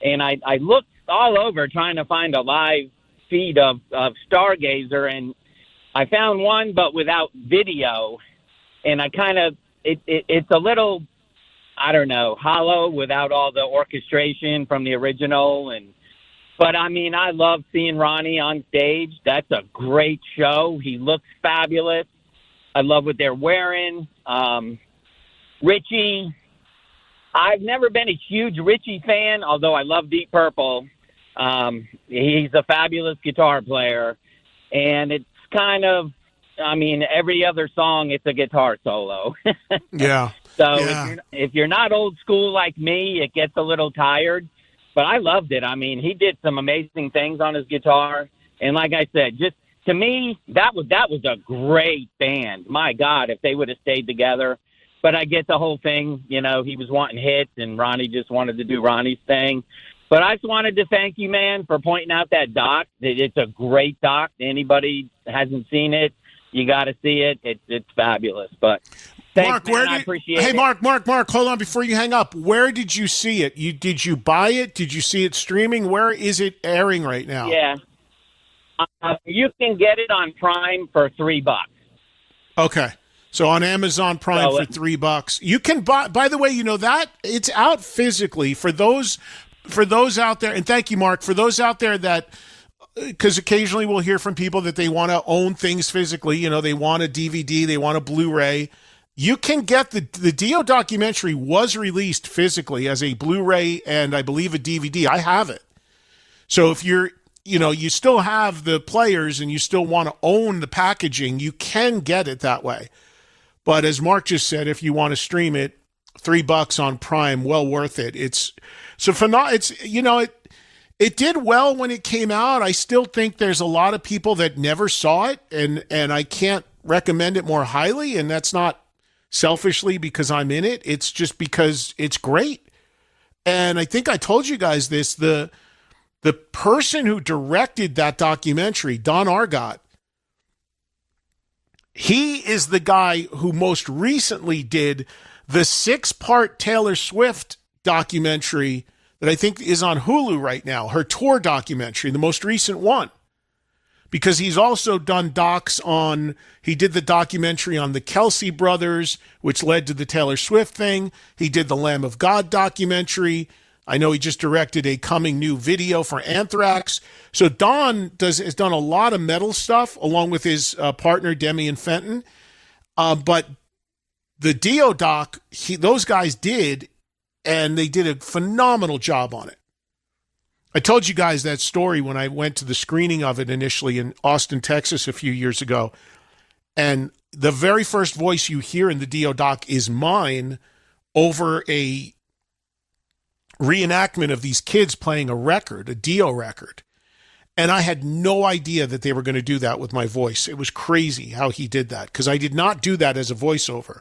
and I looked all over trying to find a live feed of Stargazer, and I found one but without video, and I kind of it's a little, I don't know, hollow without all the orchestration from the original. But I mean, I love seeing Ronnie on stage. That's a great show. He looks fabulous. I love what they're wearing. Richie, I've never been a huge Richie fan, although I love Deep Purple. He's a fabulous guitar player, and it's kind of, I mean, every other song, it's a guitar solo. Yeah. So if you're not old school like me, it gets a little tired, but I loved it. I mean, he did some amazing things on his guitar. And like I said, just to me, that was a great band. My God, if they would have stayed together. But I get the whole thing, you know, he was wanting hits and Ronnie just wanted to do Ronnie's thing. But I just wanted to thank you, man, for pointing out that doc. It's a great doc. Anybody hasn't seen it, you got to see it. It's fabulous. But thanks, Mark, man, I appreciate it. Hey, Mark, hold on before you hang up. Where did you see it? Did you buy it? Did you see it streaming? Where is it airing right now? Yeah. You can get it on Prime for $3. Okay. So on Amazon Prime for $3. You can buy, by the way, you know that it's out physically for those out there. And thank you, Mark, for those out there that, because occasionally we'll hear from people that they want to own things physically. You know, they want a DVD, they want a Blu-ray. You can get the Dio documentary was released physically as a Blu-ray and I believe a DVD. I have it. So if you still have the players and you still want to own the packaging, you can get it that way. But as Mark just said, if you want to stream it, $3 on Prime, well worth it. It did well when it came out. I still think there's a lot of people that never saw it, and I can't recommend it more highly, and that's not selfishly because I'm in it. It's just because it's great. And I think I told you guys this, the person who directed that documentary, Don Argot, he is the guy who most recently did the 6-part Taylor Swift documentary that I think is on Hulu right now, her tour documentary, the most recent one. Because he's also done he did the documentary on the Kelsey brothers, which led to the Taylor Swift thing. He did the Lamb of God documentary. I know he just directed a coming new video for Anthrax. So Don has done a lot of metal stuff along with his partner, Demian Fenton. But the Dio doc, those guys did, and they did a phenomenal job on it. I told you guys that story when I went to the screening of it initially in Austin, Texas a few years ago. And the very first voice you hear in the Dio doc is mine over a reenactment of these kids playing a Dio record. And I had no idea that they were going to do that with my voice. It was crazy how he did that, because I did not do that as a voiceover.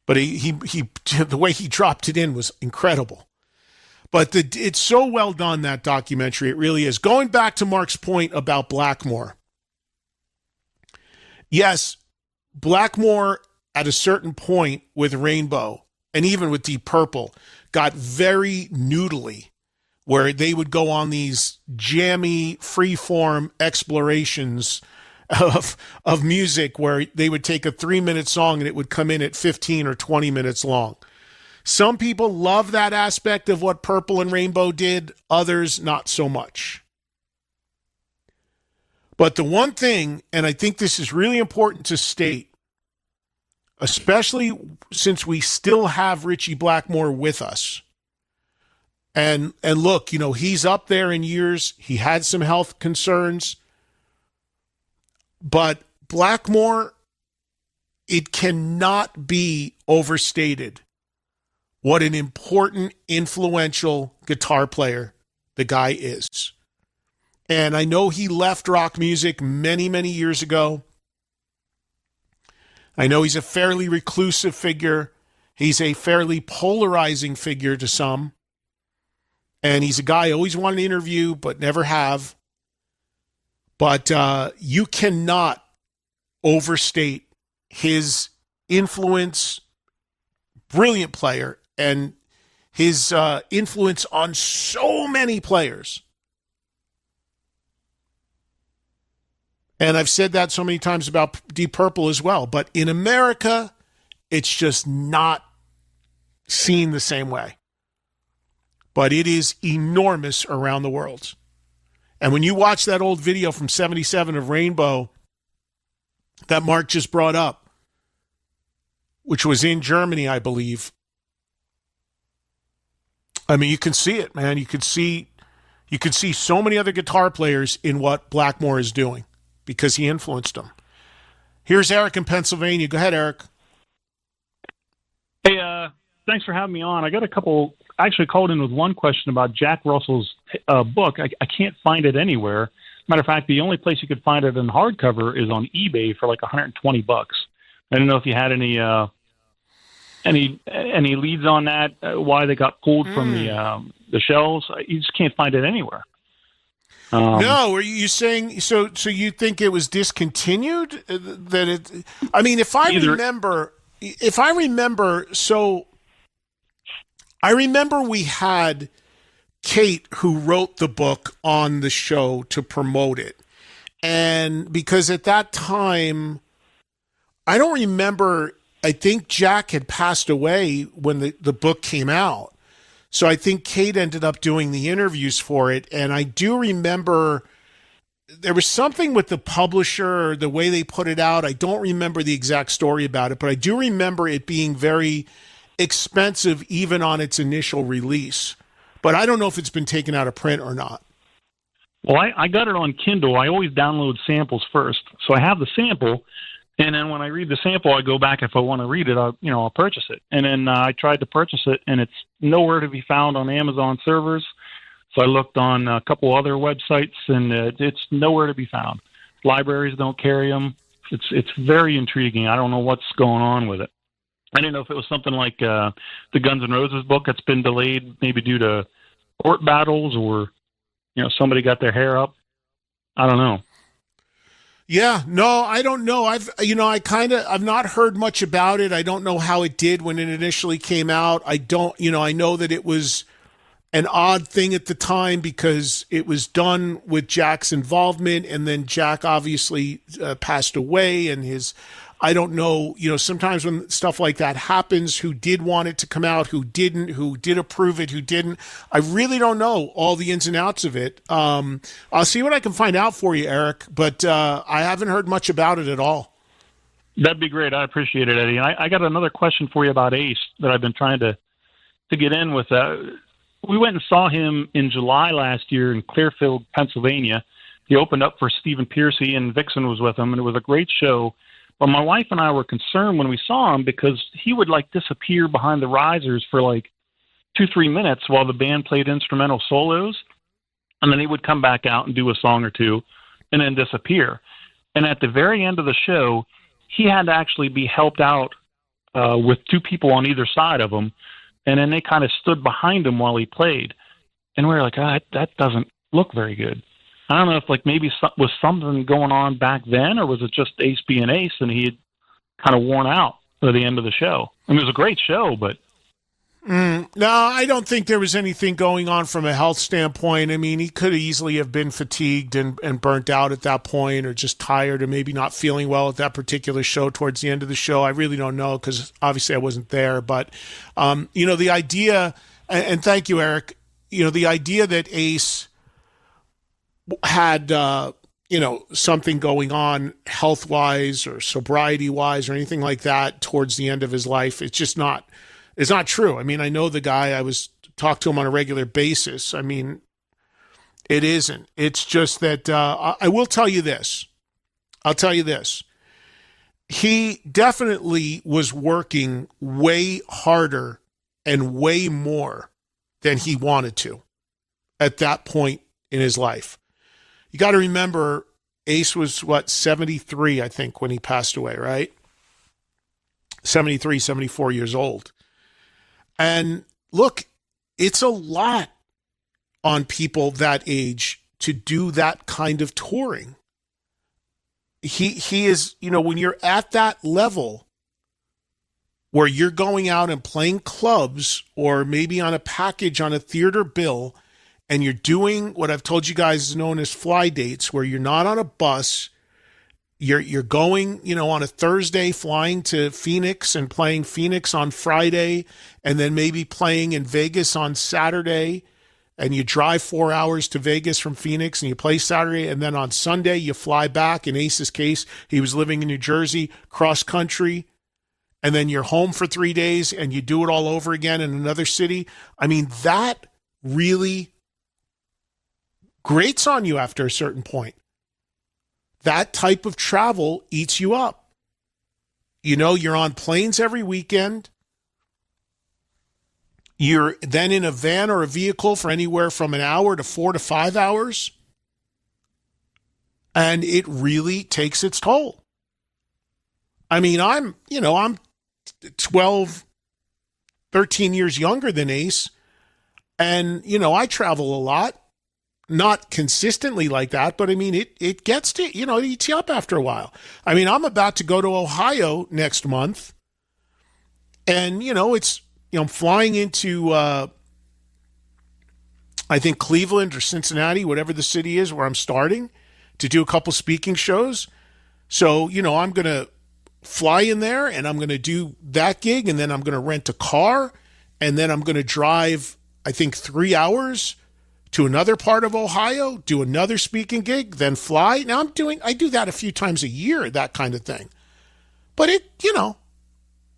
But he the way he dropped it in was incredible. But it's so well done, that documentary. It really is. Going back to Mark's point about Blackmore. Yes, Blackmore, at a certain point with Rainbow, and even with Deep Purple, got very noodly, where they would go on these jammy, free-form explorations of music where they would take a 3-minute song and it would come in at 15 or 20 minutes long. Some people love that aspect of what Purple and Rainbow did, others not so much. But the one thing, and I think this is really important to state, especially since we still have Ritchie Blackmore with us, and look, you know, he's up there in years, he had some health concerns, but Blackmore, it cannot be overstated what an important, influential guitar player the guy is. And I know he left rock music many, many years ago. I know he's a fairly reclusive figure. He's a fairly polarizing figure to some. And he's a guy I always wanted to interview, but never have. But you cannot overstate his influence. Brilliant player. And his influence on so many players. And I've said that so many times about Deep Purple as well. But in America, it's just not seen the same way. But it is enormous around the world. And when you watch that old video from 77 of Rainbow that Mark just brought up, which was in Germany, I believe, I mean, you can see it, man. You could see so many other guitar players in what Blackmore is doing because he influenced them. Here's Eric in Pennsylvania. Go ahead, Eric. Hey, thanks for having me on. I got a couple. I actually called in with one question about Jack Russell's book. I can't find it anywhere. Matter of fact, the only place you could find it in hardcover is on eBay for like $120. I don't know if you had any leads on that, why they got pulled from the shelves. You just can't find it anywhere. No, are you saying so you think it was discontinued? That it? I mean, if I remember, so I remember we had Kate, who wrote the book, on the show to promote it, and because at that time, I don't remember. I think Jack had passed away when the book came out. So I think Kate ended up doing the interviews for it. And I do remember there was something with the publisher, or the way they put it out. I don't remember the exact story about it, but I do remember it being very expensive even on its initial release. But I don't know if it's been taken out of print or not. Well, I got it on Kindle. I always download samples first. So I have the sample. And then when I read the sample, I go back. If I want to read it, I'll purchase it. And then I tried to purchase it, and it's nowhere to be found on Amazon servers. So I looked on a couple other websites, and it's nowhere to be found. Libraries don't carry them. It's very intriguing. I don't know what's going on with it. I didn't know if it was something like the Guns N' Roses book that's been delayed, maybe due to court battles, or somebody got their hair up. I don't know. Yeah, no, I don't know. I've not heard much about it. I don't know how it did when it initially came out. I know that it was an odd thing at the time because it was done with Jack's involvement, and then Jack obviously passed away, and I don't know, sometimes when stuff like that happens, who did want it to come out, who didn't, who did approve it, who didn't. I really don't know all the ins and outs of it. I'll see what I can find out for you, Eric, but I haven't heard much about it at all. That'd be great. I appreciate it, Eddie. I got another question for you about Ace that I've been trying to get in with. We went and saw him in July last year in Clearfield, Pennsylvania. He opened up for Stephen Pearcy, and Vixen was with him, and it was a great show. But my wife and I were concerned when we saw him because he would disappear behind the risers for 2-3 minutes while the band played instrumental solos. And then he would come back out and do a song or two and then disappear. And at the very end of the show, he had to actually be helped out with 2 people on either side of him. And then they kind of stood behind him while he played. And we were like, that doesn't look very good. I don't know if maybe was something going on back then, or was it just Ace being Ace and he kind of worn out at the end of the show. I mean, it was a great show, but No, I don't think there was anything going on from a health standpoint. I mean, he could easily have been fatigued and burnt out at that point, or just tired, or maybe not feeling well at that particular show towards the end of the show. I really don't know, because obviously I wasn't there. But, the idea, and thank you, Eric, the idea that Ace had, something going on health-wise or sobriety-wise or anything like that towards the end of his life, it's not true. I mean, I know the guy. I talk to him on a regular basis. I mean, it isn't. It's just that I will tell you this. I'll tell you this. He definitely was working way harder and way more than he wanted to at that point in his life. You got to remember, Ace was, 73, I think, when he passed away, right? 73, 74 years old. And look, it's a lot on people that age to do that kind of touring. He is, when you're at that level where you're going out and playing clubs, or maybe on a package on a theater bill, and you're doing what I've told you guys is known as fly dates, where you're not on a bus. You're going, on a Thursday, flying to Phoenix and playing Phoenix on Friday, and then maybe playing in Vegas on Saturday, and you drive 4 hours to Vegas from Phoenix, and you play Saturday, and then on Sunday you fly back. In Ace's case, he was living in New Jersey, cross country, and then you're home for 3 days, and you do it all over again in another city. I mean, that really grates on you after a certain point. That type of travel eats you up. You're on planes every weekend. You're then in a van or a vehicle for anywhere from an hour to 4 to 5 hours. And it really takes its toll. I mean, I'm 12, 13 years younger than Ace. And, I travel a lot. Not consistently like that, but I mean, it gets to, it eats you up after a while. I mean, I'm about to go to Ohio next month, and, I'm flying into, I think Cleveland or Cincinnati, whatever the city is where I'm starting, to do a couple speaking shows. So, I'm going to fly in there, and I'm going to do that gig, and then I'm going to rent a car, and then I'm going to drive, I think, 3 hours to another part of Ohio, do another speaking gig, then fly. Now I do that a few times a year, that kind of thing. But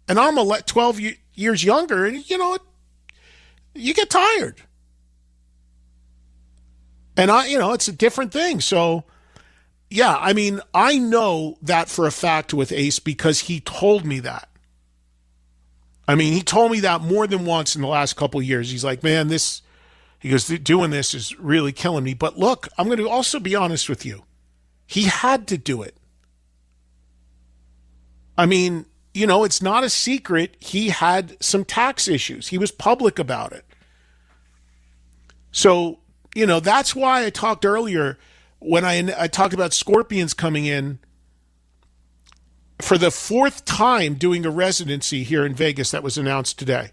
and I'm 12 years younger, and you get tired. And it's a different thing. So, yeah, I mean, I know that for a fact with Ace, because he told me that. I mean, he told me that more than once in the last couple of years. He's like, man, he goes, doing this is really killing me. But look, I'm going to also be honest with you. He had to do it. I mean, it's not a secret. He had some tax issues. He was public about it. So, that's why I talked earlier when I talked about Scorpions coming in for the 4th time doing a residency here in Vegas that was announced today.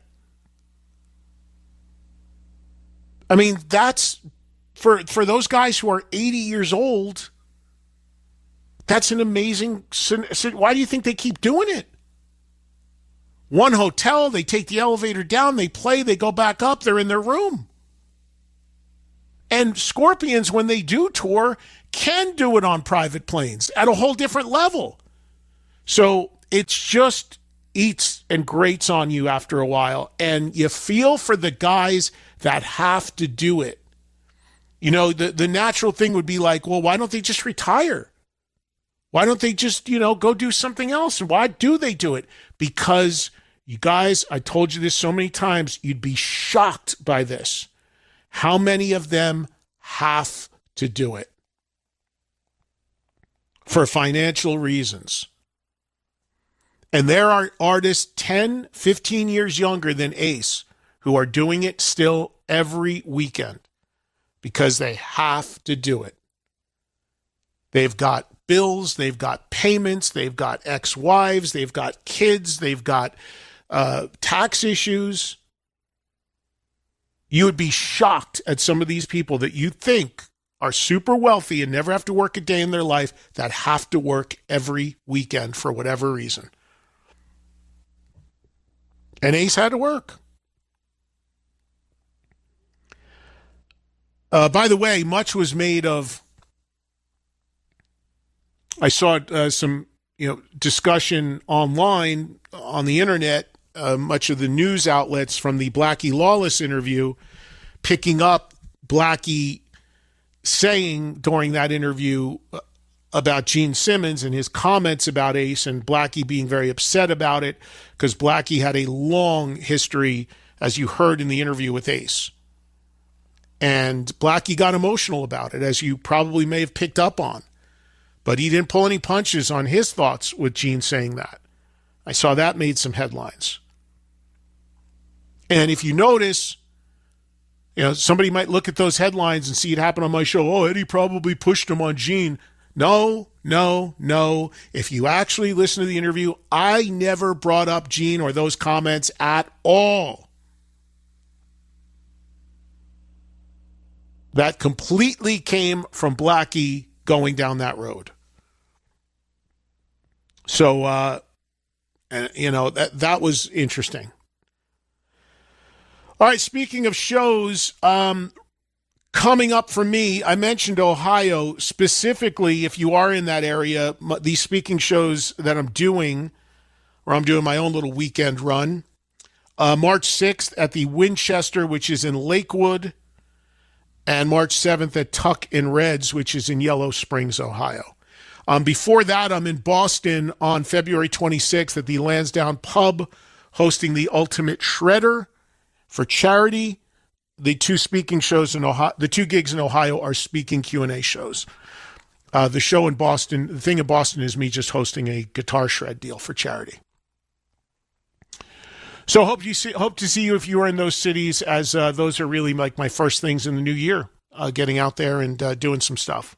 I mean, that's for those guys who are 80 years old. That's an amazing. Why do you think they keep doing it? One hotel, they take the elevator down, they play, they go back up, they're in their room. And Scorpions, when they do tour, can do it on private planes at a whole different level. So it's just eats and grates on you after a while, and you feel for the guys that have to do it. The natural thing would be like, well, why don't they just retire? Why don't they just, go do something else? And why do they do it? Because, you guys, I told you this so many times, you'd be shocked by this. How many of them have to do it? For financial reasons. And there are artists 10, 15 years younger than Ace who are doing it still every weekend because they have to do it. They've got bills, they've got payments, they've got ex-wives, they've got kids, they've got tax issues. You would be shocked at some of these people that you think are super wealthy and never have to work a day in their life that have to work every weekend for whatever reason. And Ace had to work. By the way, much was made of, I saw some discussion online on the internet, much of the news outlets from the Blackie Lawless interview picking up Blackie saying during that interview about Gene Simmons and his comments about Ace, and Blackie being very upset about it because Blackie had a long history, as you heard in the interview with Ace. And Blackie got emotional about it, as you probably may have picked up on. But he didn't pull any punches on his thoughts with Gene saying that. I saw that made some headlines. And if you notice, somebody might look at those headlines and see it happen on my show. Oh, Eddie probably pushed him on Gene. No. If you actually listen to the interview, I never brought up Gene or those comments at all. That completely came from Blackie going down that road. So, that was interesting. All right, speaking of shows, coming up for me, I mentioned Ohio. Specifically, if you are in that area, these speaking shows that I'm doing, or I'm doing my own little weekend run, March 6th at the Winchester, which is in Lakewood, and March 7th at Tuck and Reds, which is in Yellow Springs, Ohio. Before that, I'm in Boston on February 26th at the Lansdowne Pub, hosting the Ultimate Shredder for charity. The two speaking shows in Ohio, the two gigs in Ohio are speaking Q&A shows. The show in Boston, the thing in Boston is me just hosting a guitar shred deal for charity. So hope to see you if you are in those cities, as those are really like my first things in the new year, getting out there and doing some stuff.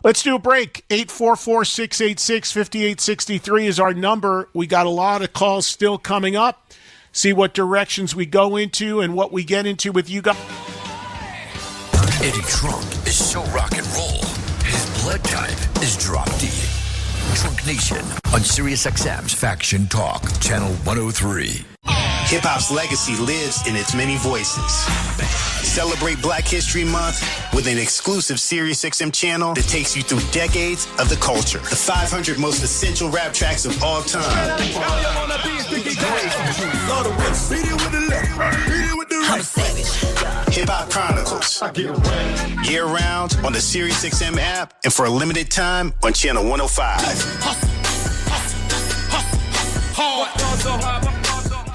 Let's do a break. 844-686-5863 is our number. We got a lot of calls still coming up. See what directions we go into and what we get into with you guys. Eddie Trunk is so rock and roll. His blood type is drop D. Trunk Nation on SiriusXM's Faction Talk, Channel 103. Hip-hop's legacy lives in its many voices. Celebrate Black History Month with an exclusive SiriusXM channel that takes you through decades of the culture. The 500 most essential rap tracks of all time. Hip-Hop Chronicles. Year-round on the SiriusXM app and for a limited time on Channel 105.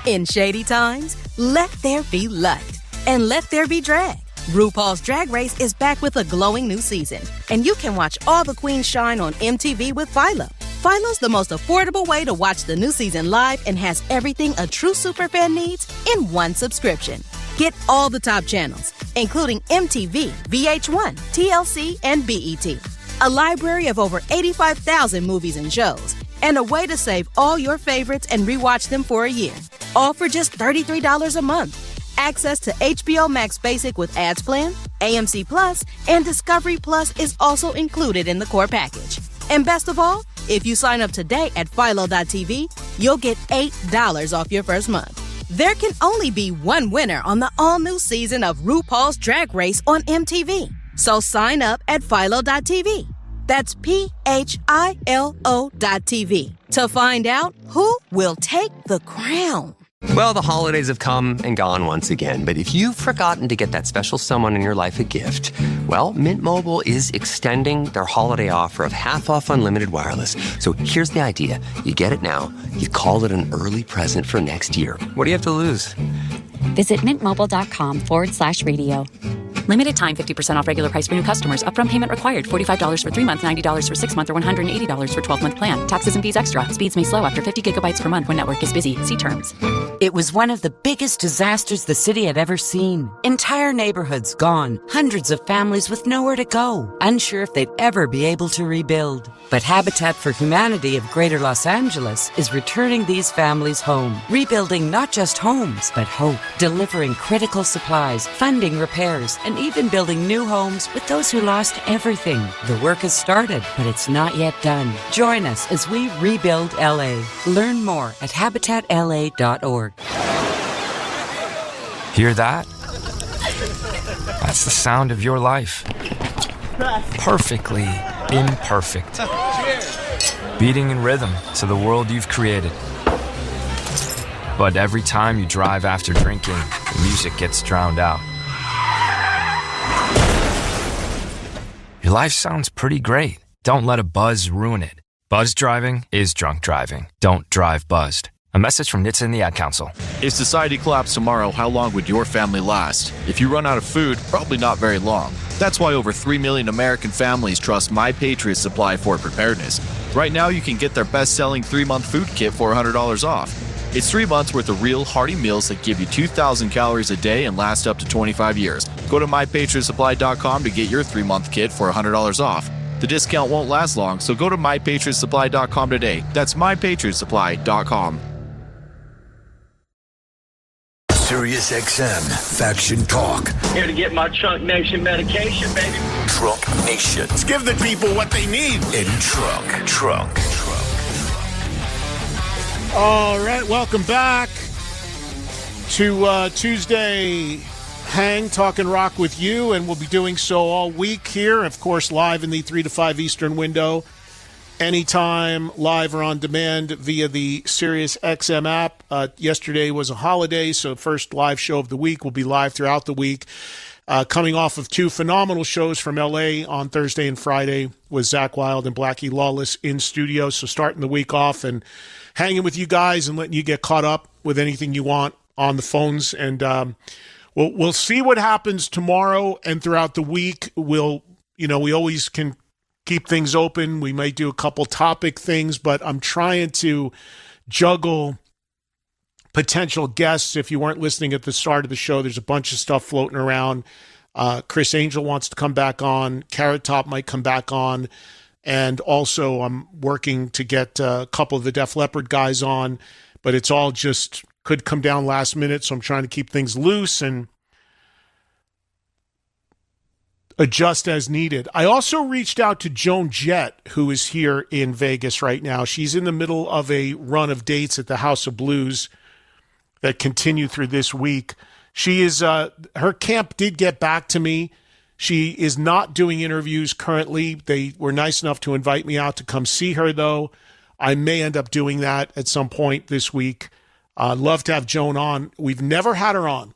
In shady times, let there be light. And let there be drag. RuPaul's Drag Race is back with a glowing new season. And you can watch all the queens shine on MTV with Philo. Philo's the most affordable way to watch the new season live and has everything a true superfan needs in one subscription. Get all the top channels, including MTV, VH1, TLC, and BET. A library of over 85,000 movies and shows. And a way to save all your favorites and rewatch them for a year. All for just $33 a month. Access to HBO Max Basic with ads plan, AMC Plus, and Discovery Plus is also included in the core package. And best of all, if you sign up today at Philo.tv, you'll get $8 off your first month. There can only be one winner on the all-new season of RuPaul's Drag Race on MTV. So sign up at Philo.tv. That's PHILO.tv to find out who will take the crown. Well, the holidays have come and gone once again, but if you've forgotten to get that special someone in your life a gift, well, Mint Mobile is extending their holiday offer of half off unlimited wireless. So here's the idea. You get it now, you call it an early present for next year. What do you have to lose? Visit mintmobile.com/radio. Limited time 50% off regular price for new customers. Upfront payment required. $45 for 3 months, $90 for 6 months, or $180 for 12-month plan. Taxes and fees extra. Speeds may slow after 50 gigabytes per month when network is busy. See terms. It was one of the biggest disasters the city had ever seen. Entire neighborhoods gone. Hundreds of families with nowhere to go. Unsure if they'd ever be able to rebuild. But Habitat for Humanity of Greater Los Angeles is returning these families home. Rebuilding not just homes, but hope. Delivering critical supplies, funding repairs, and even building new homes with those who lost everything. The work has started, but it's not yet done. Join us as we rebuild LA. Learn more at habitatla.org. Hear that? That's the sound of your life. Perfectly imperfect. Beating in rhythm to the world you've created. But every time you drive after drinking, the music gets drowned out. Your life sounds pretty great. Don't let a buzz ruin it. Buzz driving is drunk driving. Don't drive buzzed. A message from NHTSA and the Ad Council. If society collapsed tomorrow, how long would your family last? If you run out of food, probably not very long. That's why over 3 million American families trust My Patriot Supply for preparedness. Right now, you can get their best-selling 3-month food kit for $100 off. It's 3 months worth of real, hearty meals that give you 2,000 calories a day and last up to 25 years. Go to MyPatriotSupply.com to get your 3-month kit for $100 off. The discount won't last long, so go to MyPatriotSupply.com today. That's MyPatriotSupply.com. Sirius XM Faction Talk. Here to get my Trunk Nation medication, baby. Trunk Nation. Let's give the people what they need. In Trunk. All right, welcome back to Tuesday Hang Talking Rock with you, and we'll be doing so all week here, of course, live in the 3 to 5 Eastern window. Anytime, live or on demand via the Sirius XM app. Yesterday was a holiday, so first live show of the week will be live throughout the week. Coming off of 2 phenomenal shows from L.A. on Thursday and Friday with Zach Wild and Blackie Lawless in studio. So starting the week off and hanging with you guys and letting you get caught up with anything you want on the phones. And we'll see what happens tomorrow and throughout the week. We always can keep things open. We might do a couple topic things, but I'm trying to juggle potential guests. If you weren't listening at the start of the show, there's a bunch of stuff floating around. Chris Angel wants to come back on. Carrot Top might come back on. And also I'm working to get a couple of the Def Leppard guys on, but it's all just could come down last minute. So I'm trying to keep things loose and adjust as needed. I also reached out to Joan Jett, who is here in Vegas right now. She's in the middle of a run of dates at the House of Blues that continue through this week. She is, her camp did get back to me. She is not doing interviews currently. They were nice enough to invite me out to come see her, though. I may end up doing that at some point this week. I'd love to have Joan on. We've never had her on.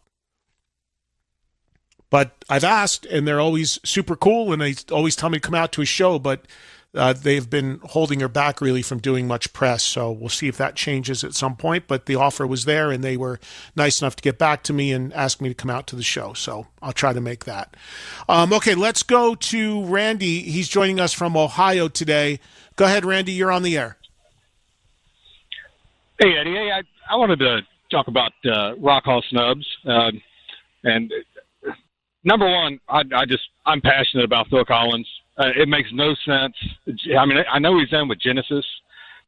But I've asked, and they're always super cool, and they always tell me to come out to a show, but they've been holding her back really from doing much press, so we'll see if that changes at some point. But the offer was there, and they were nice enough to get back to me and ask me to come out to the show, so I'll try to make that. Okay, let's go to Randy. He's joining us from Ohio today. Go ahead, Randy, you're on the air. Hey, Eddie. Hey, I wanted to talk about Rock Hall Snubs, and number one, I'm passionate about Phil Collins. It makes no sense. I mean, I know he's in with Genesis,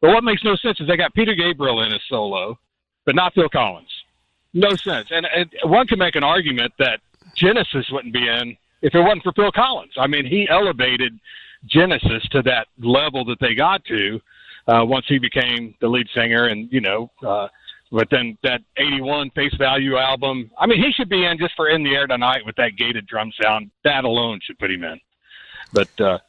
but what makes no sense is they got Peter Gabriel in his solo, but not Phil Collins. No sense. And one can make an argument that Genesis wouldn't be in if it wasn't for Phil Collins. I mean, he elevated Genesis to that level that they got to once he became the lead singer, and but then that 81 Face Value album, I mean, he should be in just for In the Air Tonight with that gated drum sound. That alone should put him in. But the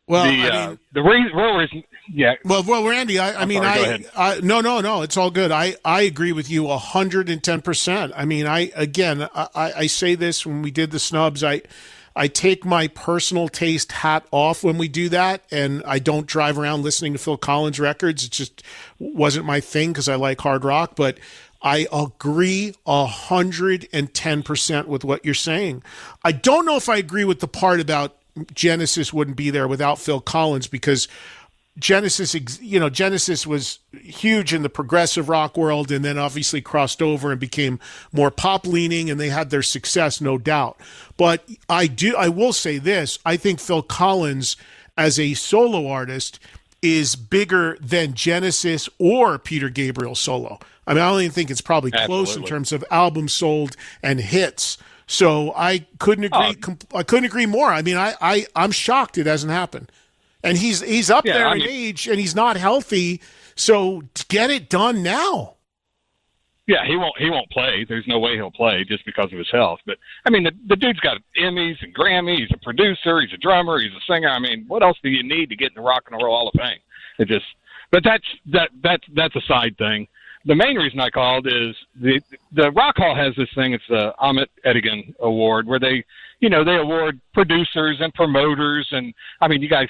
real reason, yeah. Well, Randy, no, it's all good. I agree with you 110%. I mean, I say this when we did the snubs. I take my personal taste hat off when we do that, and I don't drive around listening to Phil Collins records. It just wasn't my thing because I like hard rock, but I agree 110% with what you're saying. I don't know if I agree with the part about Genesis wouldn't be there without Phil Collins, because Genesis was huge in the progressive rock world and then obviously crossed over and became more pop leaning, and they had their success, no doubt. But I will say this, I think Phil Collins as a solo artist is bigger than Genesis or Peter Gabriel solo. I mean, I don't even think it's probably close in terms of albums sold and hits. So I couldn't agree. I couldn't agree more. I mean, I'm shocked it hasn't happened. And he's up there in age, and he's not healthy. So get it done now. Yeah, he won't play. There's no way he'll play just because of his health. But I mean, the dude's got Emmys and Grammys. He's a producer. He's a drummer. He's a singer. I mean, what else do you need to get in the Rock and Roll Hall of Fame? But that's a side thing. The main reason I called is the Rock Hall has this thing. It's the Ahmet Ertegun Award, where they award producers and promoters, and I mean, you guys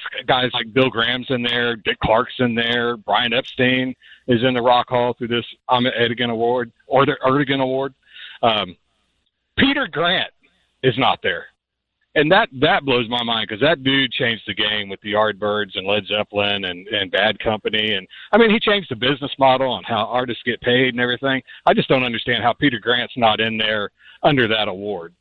like Bill Graham's in there, Dick Clark's in there, Brian Epstein is in the Rock Hall through this Ahmet Ertegun Award or the Ertegun Award. Peter Grant is not there, and that blows my mind, because that dude changed the game with the Yardbirds and Led Zeppelin and Bad Company, and I mean, he changed the business model on how artists get paid and everything. I just don't understand how Peter Grant's not in there under that award.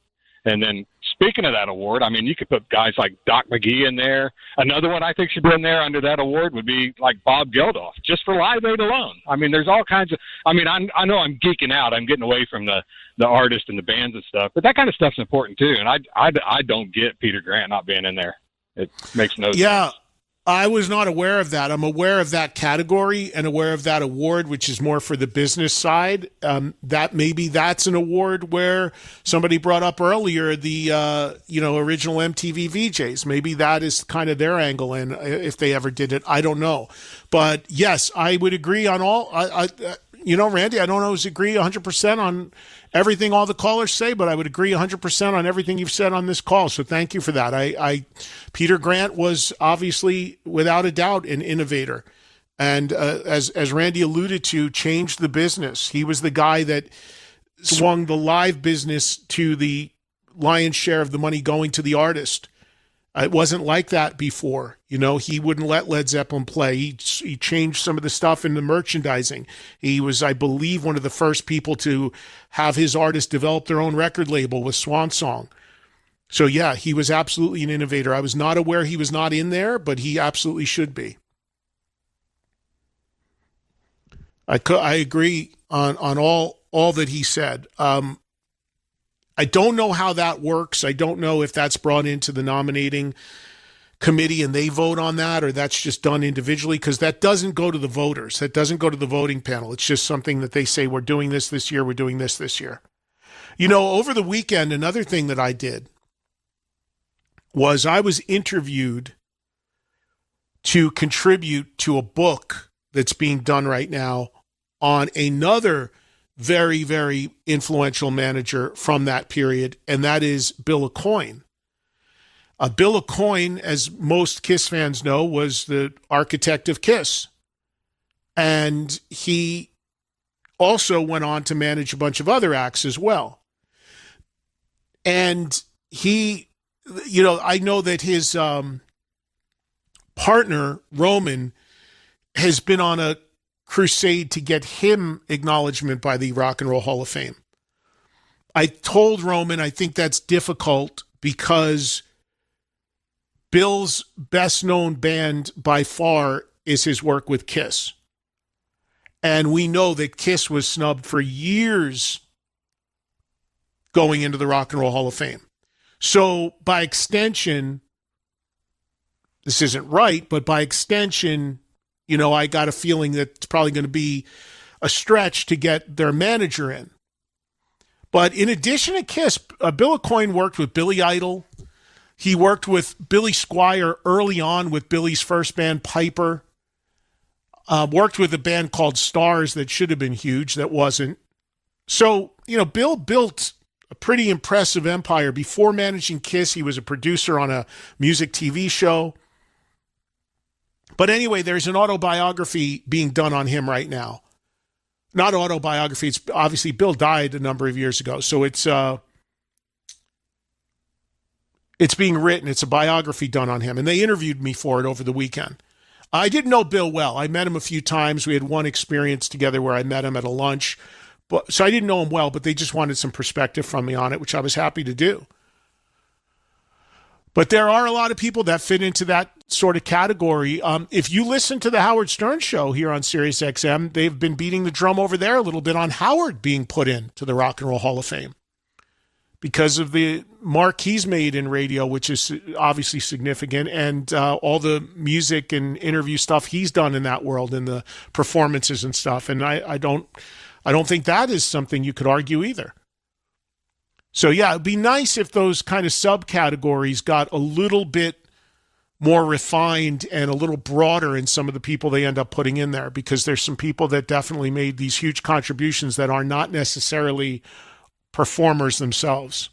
And then, speaking of that award, I mean, you could put guys like Doc McGee in there. Another one I think should be in there under that award would be like Bob Geldof, just for Live Aid alone. I mean, there's all kinds of. I mean, I know I'm geeking out. I'm getting away from the artist and the bands and stuff, but that kind of stuff's important too. And I don't get Peter Grant not being in there. It makes no sense. Yeah, I was not aware of that. I'm aware of that category and aware of that award, which is more for the business side. That maybe that's an award where somebody brought up earlier the original MTV VJs. Maybe that is kind of their angle, and if they ever did it, I don't know. But yes, I would agree on all. Randy, I don't always agree 100% on everything all the callers say, but I would agree 100% on everything you've said on this call. So thank you for that. Peter Grant was obviously, without a doubt, an innovator. And as Randy alluded to, changed the business. He was the guy that swung the live business to the lion's share of the money going to the artist. It wasn't like that before. He wouldn't let Led Zeppelin play. He changed some of the stuff in the merchandising. He was, I believe, one of the first people to have his artists develop their own record label with Swan Song. So, yeah, he was absolutely an innovator. I was not aware he was not in there, but he absolutely should be. I agree on all that he said. I don't know how that works. I don't know if that's brought into the nominating committee and they vote on that, or that's just done individually, because that doesn't go to the voters. That doesn't go to the voting panel. It's just something that they say, we're doing this year, we're doing this year. Over the weekend, another thing that I did was I was interviewed to contribute to a book that's being done right now on another very, very influential manager from that period, and that is Bill Aucoin. Bill Aucoin, as most Kiss fans know, was the architect of Kiss. And he also went on to manage a bunch of other acts as well. And he, I know that his partner, Roman, has been on a crusade to get him acknowledgement by the Rock and Roll Hall of Fame. I told Roman I think that's difficult because Bill's best known band by far is his work with Kiss. And we know that Kiss was snubbed for years going into the Rock and Roll Hall of Fame. So by extension, this isn't right, but by extension, I got a feeling that it's probably going to be a stretch to get their manager in. But in addition to Kiss, Bill Aucoin worked with Billy Idol. He worked with Billy Squier early on with Billy's first band, Piper. Worked with a band called Stars that should have been huge, that wasn't. So, Bill built a pretty impressive empire. Before managing Kiss, he was a producer on a music TV show. But anyway, there's an autobiography being done on him right now. Not autobiography. It's obviously Bill died a number of years ago. So it's being written. It's a biography done on him. And they interviewed me for it over the weekend. I didn't know Bill well. I met him a few times. We had one experience together where I met him at a lunch. So I didn't know him well, but they just wanted some perspective from me on it, which I was happy to do. But there are a lot of people that fit into that sort of category. If you listen to the Howard Stern show here on Sirius XM, they've been beating the drum over there a little bit on Howard being put into the Rock and Roll Hall of Fame because of the mark he's made in radio, which is obviously significant, and all the music and interview stuff he's done in that world and the performances and stuff. And I don't think that is something you could argue either. So, yeah, it'd be nice if those kind of subcategories got a little bit more refined and a little broader in some of the people they end up putting in there, because there's some people that definitely made these huge contributions that are not necessarily performers themselves.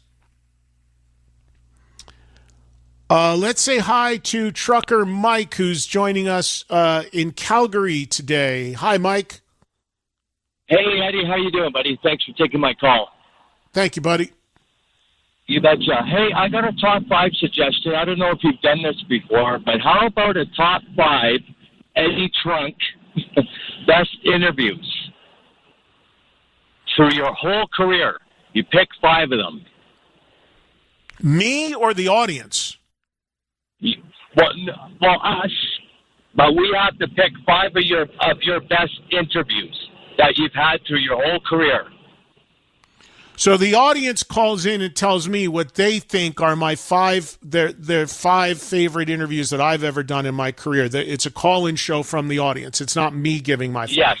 Let's say hi to Trucker Mike, who's joining us in Calgary today. Hi, Mike. Hey, Eddie. How you doing, buddy? Thanks for taking my call. Thank you, buddy. You betcha. Hey, I got a top 5 suggestion. I don't know if you've done this before, but how about a top 5 Eddie Trunk best interviews through your whole career? You pick 5 of them. Me or the audience? Well, us. But we have to pick 5 of your best interviews that you've had through your whole career. So the audience calls in and tells me what they think are my 5 favorite interviews that I've ever done in my career. It's a call-in show from the audience. It's not me giving my 5. Yes.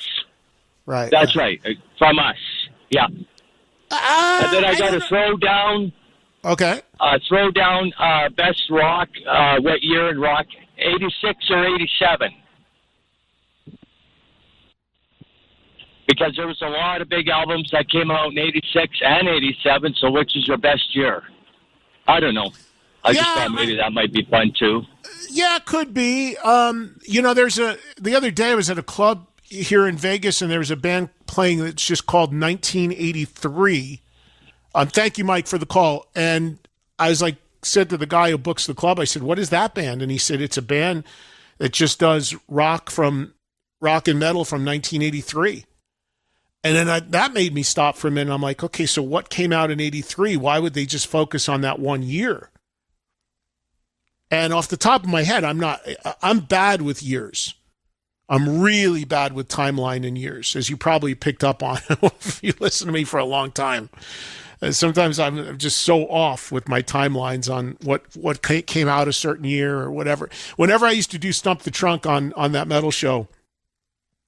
Right. That's right. From us. Yeah. And then I got to throw down. Okay. Throw down best rock. What year in rock? 86 or 87? Because there was a lot of big albums that came out in 86 and 87, so which is your best year? I don't know. I just thought maybe that might be fun, too. Yeah, it could be. The other day I was at a club here in Vegas, and there was a band playing that's just called 1983. Thank you, Mike, for the call. And I was said to the guy who books the club, I said, what is that band? And he said, it's a band that just does rock and metal from 1983. And then that made me stop for a minute. I'm like, okay, so what came out in 83? Why would they just focus on that one year? And off the top of my head, I'm bad with years. I'm really bad with timeline and years, as you probably picked up on if you listen to me for a long time. Sometimes I'm just so off with my timelines on what came out a certain year or whatever. Whenever I used to do Stump the Trunk on that metal show,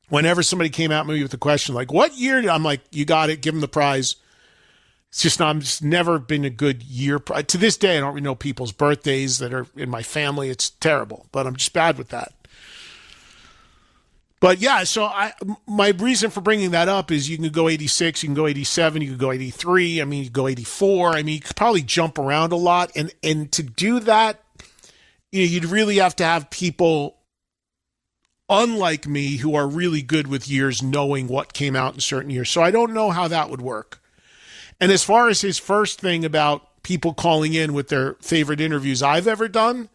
whenever somebody came at me with a question like, what year? I'm like, you got it. Give them the prize. It's just, I'm just never been a good year. To this day, I don't really know people's birthdays that are in my family. It's terrible, but I'm just bad with that. But yeah, so my reason for bringing that up is you can go 86, you can go 87, you can go 83. I mean, you can go 84. I mean, you could probably jump around a lot. And to do that, you'd really have to have people unlike me who are really good with years knowing what came out in certain years. So I don't know how that would work. And as far as his first thing about people calling in with their favorite interviews I've ever done,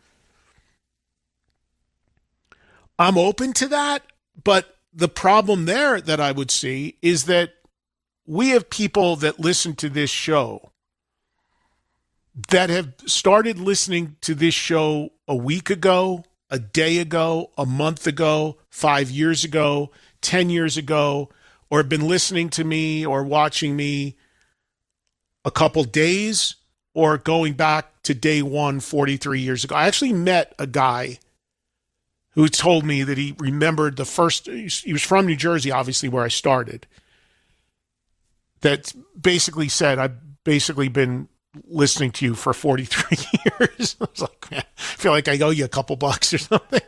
I'm open to that. But the problem there that I would see is that we have people that listen to this show that have started listening to this show a week ago, a day ago, a month ago, 5 years ago, 10 years ago, or have been listening to me or watching me a couple days or going back to day one 43 years ago. I actually met a guy who told me that he remembered the first, he was from New Jersey, obviously, where I started, that basically said, I've basically been listening to you for 43 years. I was like, man, I feel like I owe you a couple bucks or something.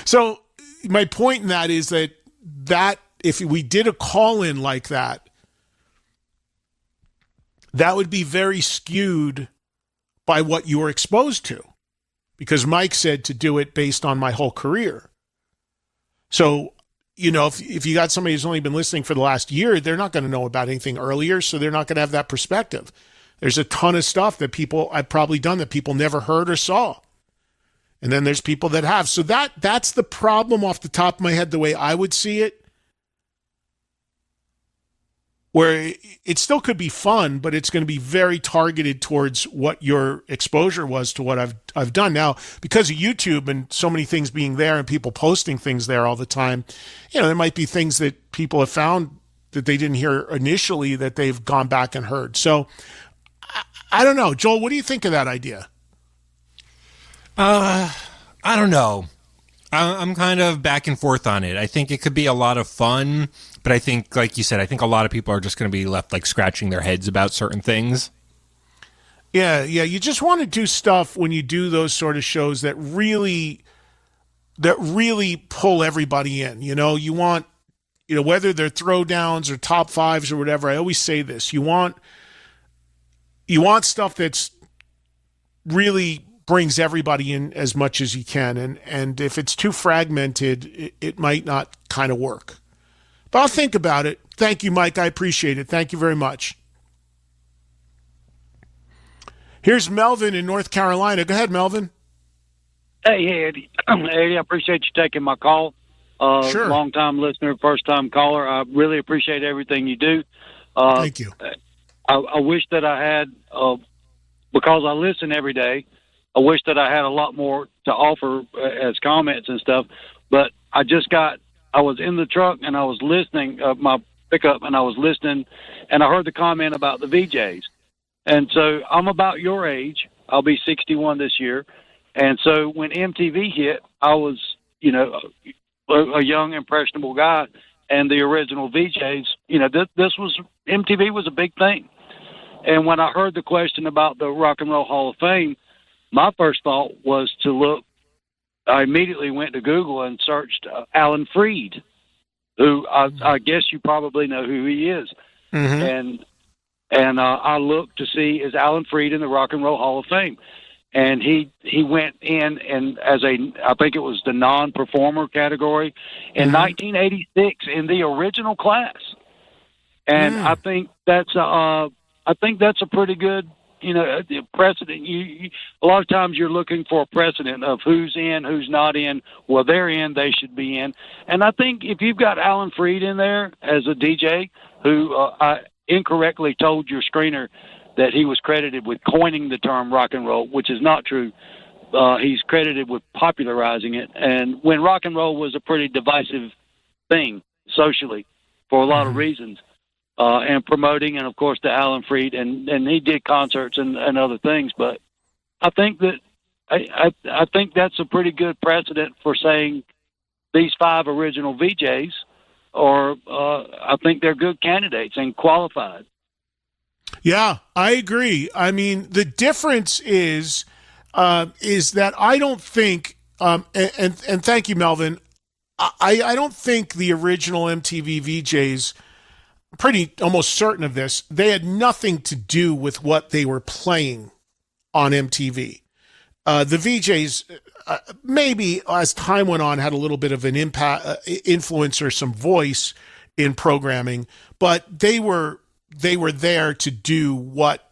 So my point in that is that if we did a call-in like that, that would be very skewed by what you were exposed to, because Mike said to do it based on my whole career. So, you know, if you got somebody who's only been listening for the last year, they're not going to know about anything earlier, so they're not going to have that perspective. There's a ton of stuff that I've probably done that people never heard or saw. And then there's people that have. So that's the problem off the top of my head, the way I would see it. Where it still could be fun, but it's going to be very targeted towards what your exposure was to what I've done. Now, because of YouTube and so many things being there and people posting things there all the time, you know, there might be things that people have found that they didn't hear initially that they've gone back and heard. So I don't know. Joel, what do you think of that idea? I don't know. I'm kind of back and forth on it. I think it could be a lot of fun, but I think, like you said, I think a lot of people are just going to be left like scratching their heads about certain things. Yeah. You just want to do stuff when you do those sort of shows that really pull everybody in. You know, you want, you know, whether they're throwdowns or top fives or whatever. I always say this: you want stuff that's really brings everybody in as much as you can. And if it's too fragmented, it might not kind of work. But I'll think about it. Thank you, Mike. I appreciate it. Thank you very much. Here's Melvin in North Carolina. Go ahead, Melvin. Hey, Eddie. Eddie, I appreciate you taking my call. Sure. Long-time listener, first-time caller. I really appreciate everything you do. Thank you. I wish that I had, because I listen every day, I wish that I had a lot more to offer as comments and stuff, but I was in the truck and I was listening, my pickup, and I was listening, and I heard the comment about the VJs. And so I'm about your age. I'll be 61 this year. And so when MTV hit, I was, you know, a young, impressionable guy, and the original VJs, you know, MTV was a big thing. And when I heard the question about the Rock and Roll Hall of Fame, my first thought was to look. I immediately went to Google and searched Alan Freed, who I guess you probably know who he is. Mm-hmm. And I looked to see, is Alan Freed in the Rock and Roll Hall of Fame? And he went in and I think it was the non-performer category in 1986 in the original class. And I think that's a pretty good, you know, precedent. A lot of times you're looking for a precedent of who's in, who's not in. Well, they're in, they should be in. And I think if you've got Alan Freed in there as a DJ who I incorrectly told your screener that he was credited with coining the term rock and roll, which is not true. He's credited with popularizing it. And when rock and roll was a pretty divisive thing socially for a lot of reasons. And promoting, and of course the Alan Freed, and he did concerts and other things. But I think that I think that's a pretty good precedent for saying these 5 original VJs are. I think they're good candidates and qualified. Yeah, I agree. I mean, the difference is that I don't think, and thank you, Melvin. I don't think the original MTV VJs. Pretty almost certain of this, they had nothing to do with what they were playing on MTV. The VJs maybe as time went on had a little bit of an impact, influence or some voice in programming, but they were there to do what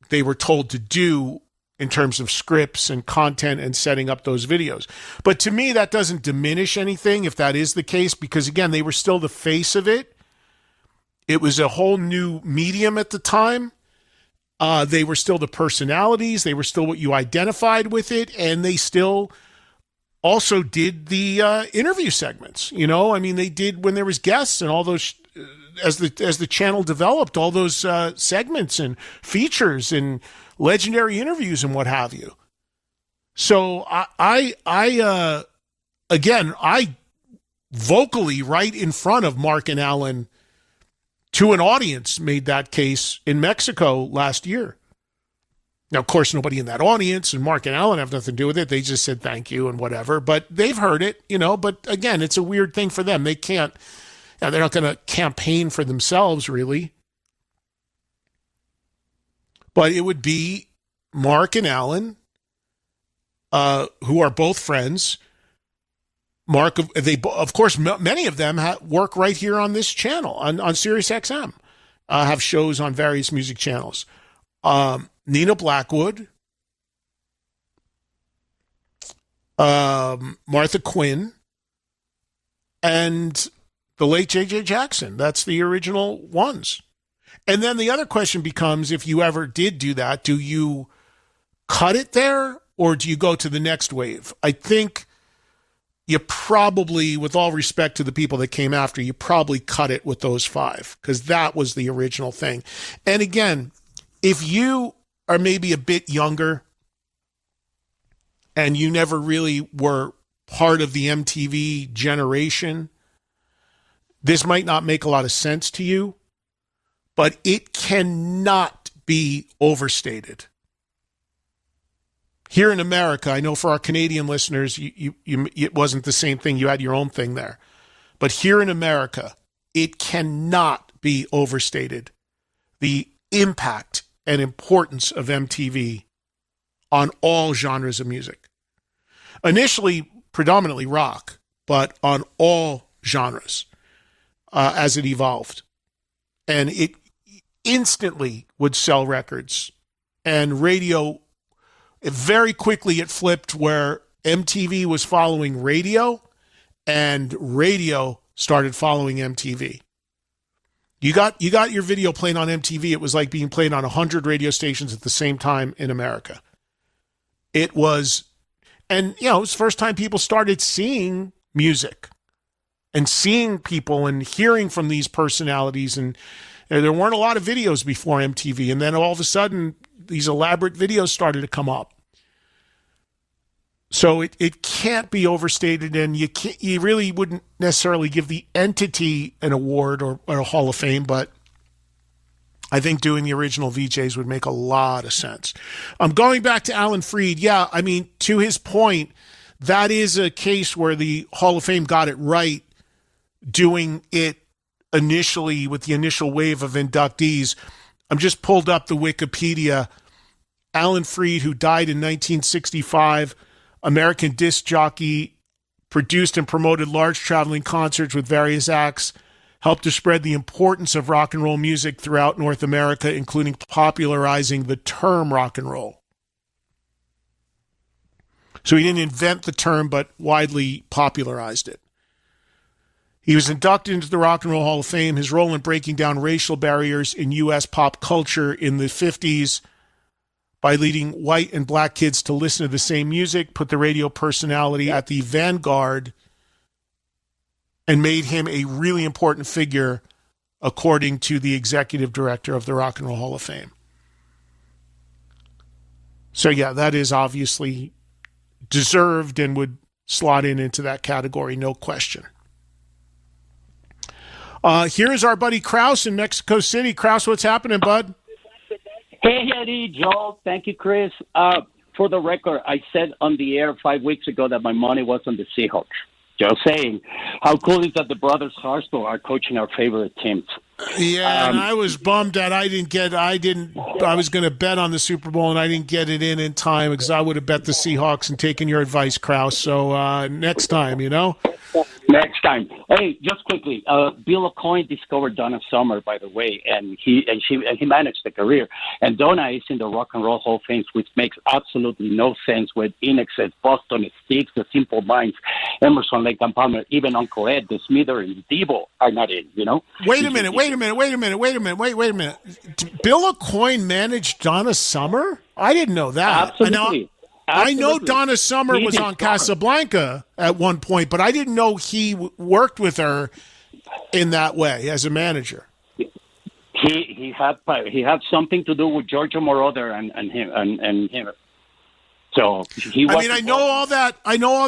they were told to do in terms of scripts and content and setting up those videos. But to me, that doesn't diminish anything if that is the case, because again, they were still the face of it. It was a whole new medium at the time. They were still the personalities. They were still what you identified with it. And they still also did the interview segments. You know, I mean, they did when there was guests and all those, as the channel developed, all those segments and features and legendary interviews and what have you. So I vocally right in front of Mark and Alan to an audience made that case in Mexico last year. Now, of course, nobody in that audience and Mark and Alan have nothing to do with it. They just said thank you and whatever, but they've heard it, you know, but again, it's a weird thing for them. They can't, they're not going to campaign for themselves really. But it would be Mark and Alan, who are both friends. Mark, of course, many of them work right here on this channel, on Sirius XM, have shows on various music channels. Nina Blackwood, Martha Quinn, and the late J.J. Jackson. That's the original ones. And then the other question becomes, if you ever did do that, do you cut it there or do you go to the next wave? I think you probably, with all respect to the people that came after, you probably cut it with those 5 because that was the original thing. And again, if you are maybe a bit younger and you never really were part of the MTV generation, this might not make a lot of sense to you, but it cannot be overstated. Here in America, I know for our Canadian listeners, it wasn't the same thing. You had your own thing there. But here in America, it cannot be overstated the impact and importance of MTV on all genres of music. Initially, predominantly rock, but on all genres as it evolved. And it instantly would sell records. And radio, very quickly it flipped where MTV was following radio and radio started following MTV. You got your video playing on MTV. It was like being played on 100 radio stations at the same time in America. It was, and it was the first time people started seeing music and seeing people and hearing from these personalities. And there weren't a lot of videos before MTV. And then all of a sudden, these elaborate videos started to come up. So it can't be overstated, and you really wouldn't necessarily give the entity an award or a Hall of Fame, but I think doing the original VJs would make a lot of sense. Going back to Alan Freed, yeah, I mean, to his point, that is a case where the Hall of Fame got it right, doing it initially with the initial wave of inductees. I'm just pulled up the Wikipedia. Alan Freed, who died in 1965, American disc jockey, produced and promoted large traveling concerts with various acts, helped to spread the importance of rock and roll music throughout North America, including popularizing the term rock and roll. So he didn't invent the term, but widely popularized it. He was inducted into the Rock and Roll Hall of Fame. His role in breaking down racial barriers in U.S. pop culture in the 50s by leading white and black kids to listen to the same music, put the radio personality at the vanguard, and made him a really important figure, according to the executive director of the Rock and Roll Hall of Fame. So yeah, that is obviously deserved and would slot into that category, no question. Here is our buddy Kraus in Mexico City. Kraus, what's happening, bud? Hey, Eddie, Joel. Thank you, Chris. For the record, I said on the air 5 weeks ago that my money was on the Seahawks. Just saying. How cool is that the brothers Harstow are coaching our favorite teams? Yeah, and I was bummed that I was going to bet on the Super Bowl and I didn't get it in time because I would have bet the Seahawks and taken your advice, Kraus. So next time, Next time. Hey, just quickly, Bill O'Coin discovered Donna Summer, by the way, and he managed the career. And Donna is in the Rock and Roll Hall of Fame, which makes absolutely no sense with Inexes, Boston Sticks, The Simple Minds, Emerson, Lake and Palmer, even Uncle Ed, The Smither, and Devo are not in, Wait a minute. Bill O'Coin managed Donna Summer? I didn't know that. Absolutely. I know Donna Summer was on Casablanca at one point, but I didn't know he worked with her in that way as a manager. He had something to do with Giorgio Moroder and him. So he was. I know all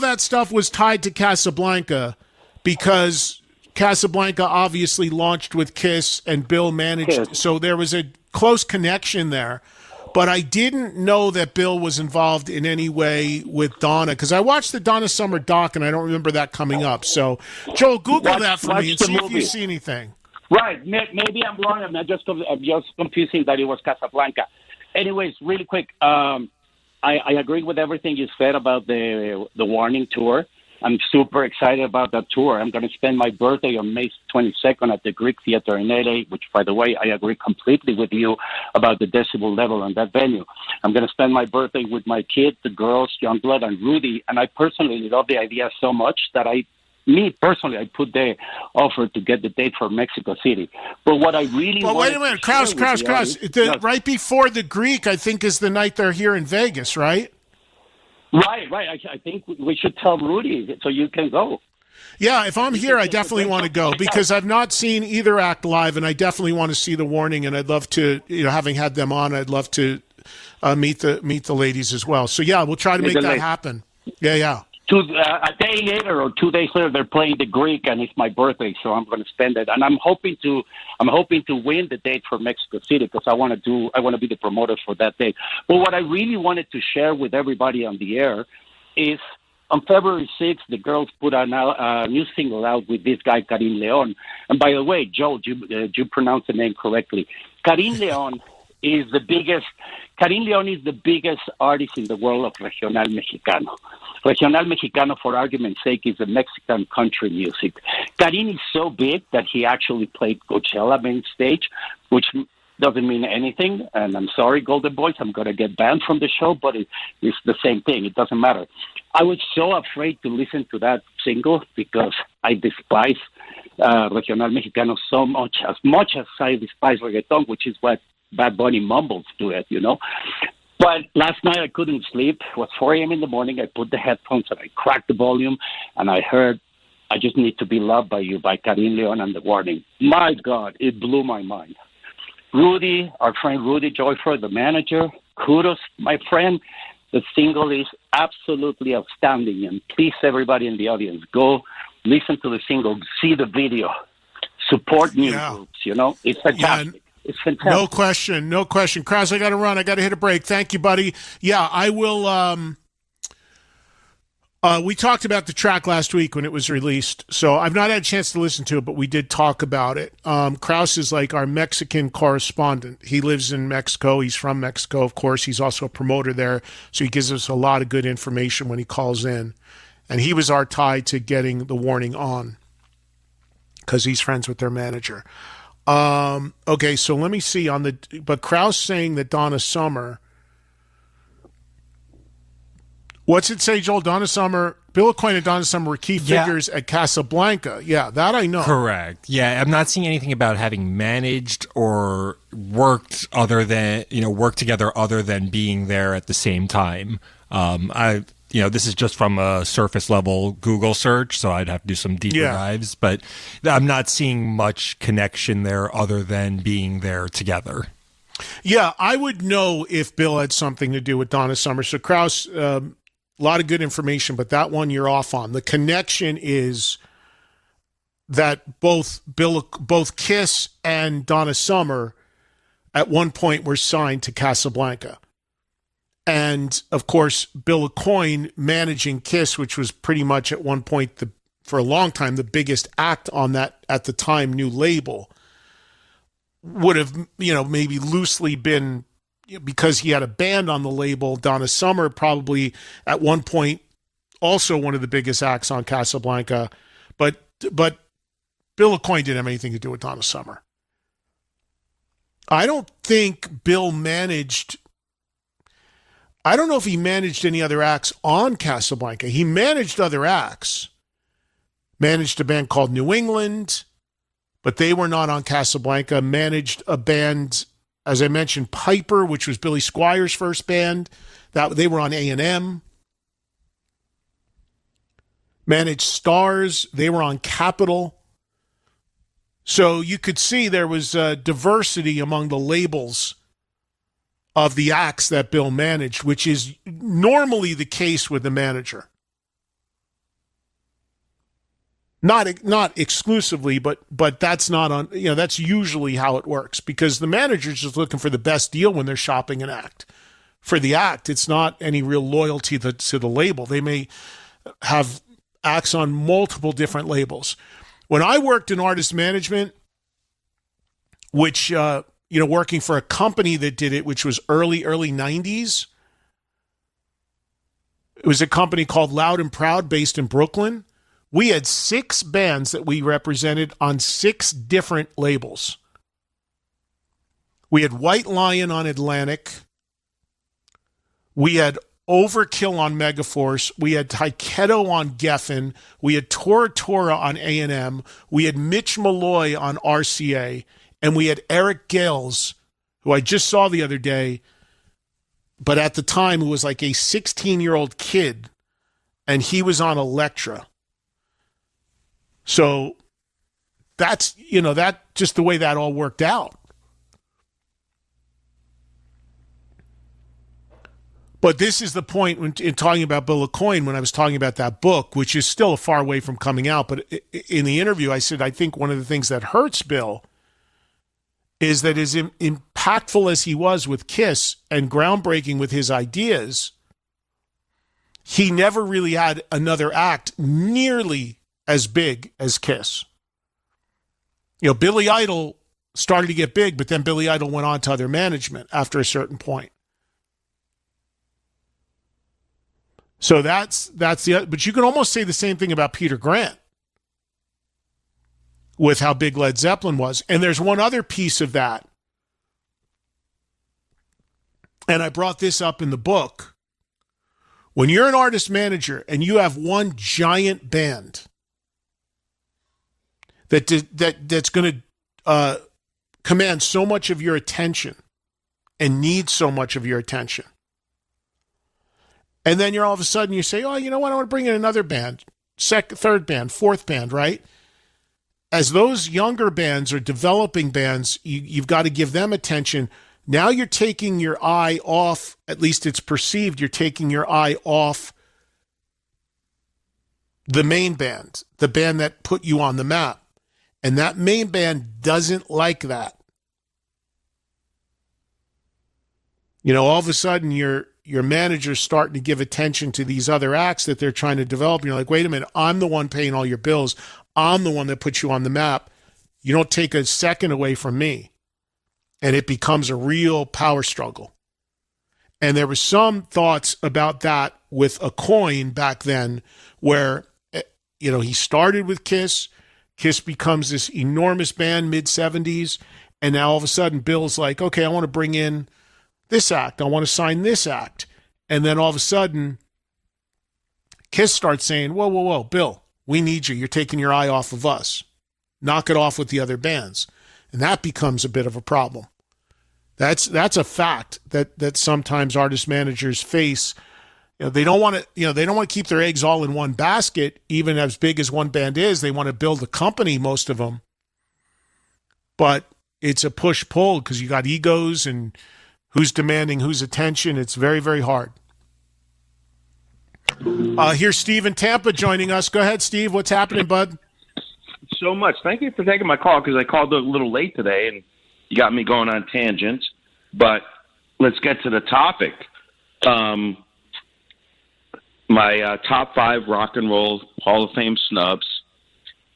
that stuff was tied to Casablanca because Casablanca obviously launched with Kiss and Bill managed, Kiss. So there was a close connection there. But I didn't know that Bill was involved in any way with Donna because I watched the Donna Summer doc and I don't remember that coming up. So, Joel, Google that for me and see if you see anything. Right. Maybe I'm wrong. I'm just confusing that it was Casablanca. Anyways, really quick, I agree with everything you said about the Warning Tour. I'm super excited about that tour. I'm going to spend my birthday on May 22nd at the Greek Theater in LA, which, by the way, I agree completely with you about the decibel level on that venue. I'm going to spend my birthday with my kids, the girls, Youngblood and Rudy, and I personally love the idea so much that I put the offer to get the date for Mexico City. But what I really Well, wait a minute, Kraus. Right before the Greek, I think, is the night they're here in Vegas, right? Right. I think we should tell Rudy so you can go. Yeah, if I'm here, I definitely want to go because I've not seen either act live, and I definitely want to see the Warning. And I'd love to, having had them on, I'd love to meet the ladies as well. So yeah, we'll try to make that happen. Yeah. A day later or 2 days later, they're playing the Greek, and it's my birthday, so I'm going to spend it. And I'm hoping to win the date for Mexico City because I want to be the promoter for that date. But what I really wanted to share with everybody on the air is on February 6th, the girls put a new single out with this guy, Karim Leon. And by the way, Joe, you pronounced the name correctly. Karim Leon is the biggest artist in the world of Regional Mexicano. Regional Mexicano, for argument's sake, is the Mexican country music. Karim is so big that he actually played Coachella main stage, which doesn't mean anything. And I'm sorry, Golden Boys, I'm going to get banned from the show, but it's the same thing. It doesn't matter. I was so afraid to listen to that single because I despise Regional Mexicano so much as I despise reggaeton, which is what Bad Bunny mumbles to it, But last night I couldn't sleep. It was 4 a.m. in the morning. I put the headphones and I cracked the volume, and I heard I Just Need to Be Loved by You by Karim Leon and The Warning. My God, it blew my mind. Rudy, our friend Rudy Joyford, the manager, kudos, my friend. The single is absolutely outstanding, and please, everybody in the audience, go listen to the single, see the video, support new groups, It's fantastic. It's fantastic. No question. Kraus, I got to run. I got to hit a break. Thank you, buddy. Yeah, I will. We talked about the track last week when it was released, so I've not had a chance to listen to it, but we did talk about it. Kraus is like our Mexican correspondent. He lives in Mexico. He's from Mexico, of course. He's also a promoter there, so he gives us a lot of good information when he calls in. And he was our tie to getting the Warning on because he's friends with their manager. Okay, so let me see but Kraus saying that Donna Summer, what's it say, Joel? Donna Summer, Bill Aucoin and Donna Summer were key figures at Casablanca. Yeah, that I know. Correct. Yeah, I'm not seeing anything about having managed or worked work together other than being there at the same time. This is just from a surface level Google search, so I'd have to do some deeper dives, but I'm not seeing much connection there other than being there together. Yeah, I would know if Bill had something to do with Donna Summer. So Kraus, a lot of good information, but that one you're off on. The connection is that both Kiss and Donna Summer at one point were signed to Casablanca. And, of course, Bill Aucoin managing Kiss, which was pretty much at one point, for a long time, the biggest act on that, at the time, new label, would have, maybe loosely been, because he had a band on the label, Donna Summer probably at one point also one of the biggest acts on Casablanca. But Bill Aucoin didn't have anything to do with Donna Summer. I don't think Bill managed... I don't know if he managed any other acts on Casablanca. He managed other acts. Managed a band called New England, but they were not on Casablanca. Managed a band, as I mentioned, Piper, which was Billy Squier's first band. They were on A&M. Managed Stars. They were on Capitol. So you could see there was diversity among the labels of the acts that Bill managed, which is normally the case with the manager. Not exclusively, but that's not on. That's usually how it works because the manager's just looking for the best deal when they're shopping an act. For the act, it's not any real loyalty to the label. They may have acts on multiple different labels. When I worked in artist management, which working for a company that did it, which was early 90s. It was a company called Loud and Proud based in Brooklyn. We had 6 bands that we represented on 6 different labels. We had White Lion on Atlantic. We had Overkill on Megaforce. We had Taiketo on Geffen. We had Tora Tora on A&M. We had Mitch Malloy on RCA. And we had Eric Gales, who I just saw the other day, but at the time who was like a 16-year-old kid, and he was on Elektra. So that's, that just the way that all worked out. But this is the point in talking about Bill Aucoin, when I was talking about that book, which is still a far way from coming out. But in the interview, I said, I think one of the things that hurts Bill is that as impactful as he was with KISS and groundbreaking with his ideas, he never really had another act nearly as big as KISS. Billy Idol started to get big, but then Billy Idol went on to other management after a certain point. So that's the, but you can almost say the same thing about Peter Grant with how big Led Zeppelin was. And there's one other piece of that. And I brought this up in the book. When you're an artist manager and you have one giant band that's going to command so much of your attention and needs so much of your attention, and then you're all of a sudden you say, oh, you know what? I want to bring in another band, third band, fourth band, right? As those younger bands or developing bands, you've got to give them attention. Now you're taking your eye off, at least it's perceived, you're taking your eye off the main band, the band that put you on the map. And that main band doesn't like that. All of a sudden your manager's starting to give attention to these other acts that they're trying to develop. And you're like, wait a minute, I'm the one paying all your bills. I'm the one that puts you on the map. You don't take a second away from me. And it becomes a real power struggle. And there were some thoughts about that with Aucoin back then where, he started with KISS. KISS becomes this enormous band, mid-70s. And now all of a sudden Bill's like, okay, I want to bring in this act. I want to sign this act. And then all of a sudden KISS starts saying, whoa, Bill, we need you. You're taking your eye off of us. Knock it off with the other bands. And that becomes a bit of a problem. That's a fact that sometimes artist managers face. They don't want to keep their eggs all in one basket, even as big as one band is. They want to build a company, most of them. But it's a push-pull because you got egos and who's demanding whose attention. It's very, very hard. Here's Steve in Tampa joining us. Go ahead, Steve. What's happening, bud? So much. Thank you for taking my call because I called a little late today and you got me going on tangents. But let's get to the topic. My top 5 rock and roll Hall of Fame snubs.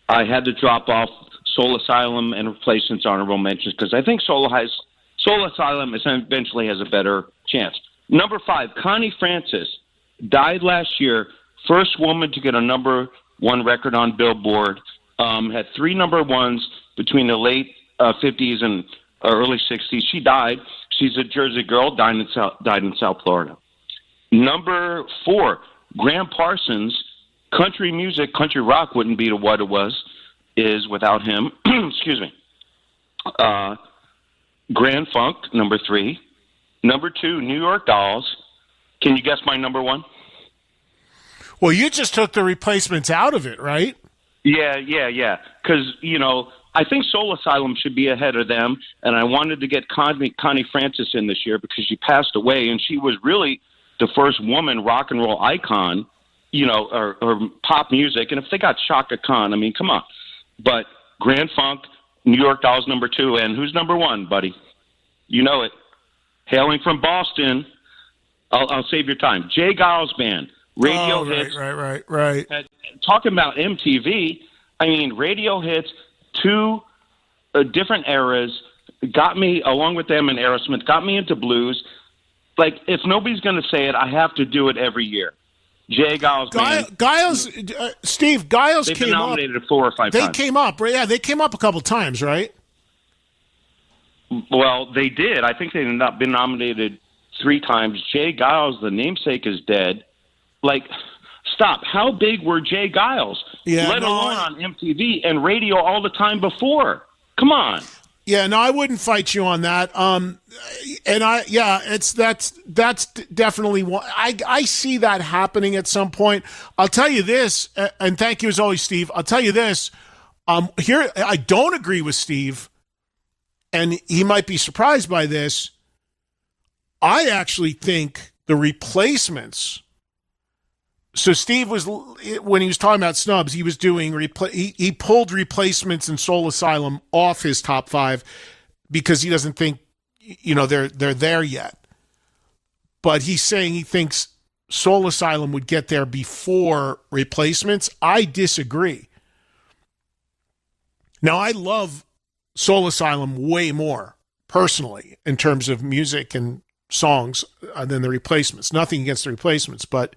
I had to drop off Soul Asylum and Replacements honorable mentions because I think Soul Asylum eventually has a better chance. Number 5, Connie Francis died last year. First woman to get a number 1 record on Billboard. Had 3 number 1s between the late 50s and early 60s. She died. She's a Jersey girl, died in South Florida. Number 4, Graham Parsons. Country music, country rock wouldn't be what it is without him. Excuse me. Grand Funk, number 3. Number 2, New York Dolls. Can you guess my number 1? Well, you just took the Replacements out of it, right? Yeah. Because, I think Soul Asylum should be ahead of them, and I wanted to get Connie Francis in this year because she passed away, and she was really the first woman rock and roll icon, or pop music. And if they got Chaka Khan, I mean, come on. But Grand Funk, New York Dolls, number 2, and who's number 1, buddy? You know it. Hailing from Boston, I'll save your time. Jay Giles Band, radio hits. Right. Talking about MTV, I mean, radio hits, 2 different eras, got me, along with them and Aerosmith, got me into blues. Like, if nobody's going to say it, I have to do it every year. Jay Giles, Steve, Giles they've came been up. nominated 4 or 5 They times. came up, right? Yeah, they came up a couple times, right? Well, they did. I think they've not been nominated 3 times. Jay Giles, the namesake, is dead. Like, stop. How big were Jay Giles? Yeah, let alone on MTV and radio all the time before. Come on. Yeah, no, I wouldn't fight you on that. That's definitely one. I see that happening at some point. I'll tell you this, and thank you as always, Steve. I'll tell you this. Here, I don't agree with Steve, and he might be surprised by this. I actually think the replacements. So Steve was, when he was talking about snubs, he was doing he pulled Replacements and Soul Asylum off his top 5 because he doesn't think they're there yet. But he's saying he thinks Soul Asylum would get there before Replacements. I disagree. Now I love Soul Asylum way more personally in terms of music and songs than the Replacements. Nothing against the Replacements, but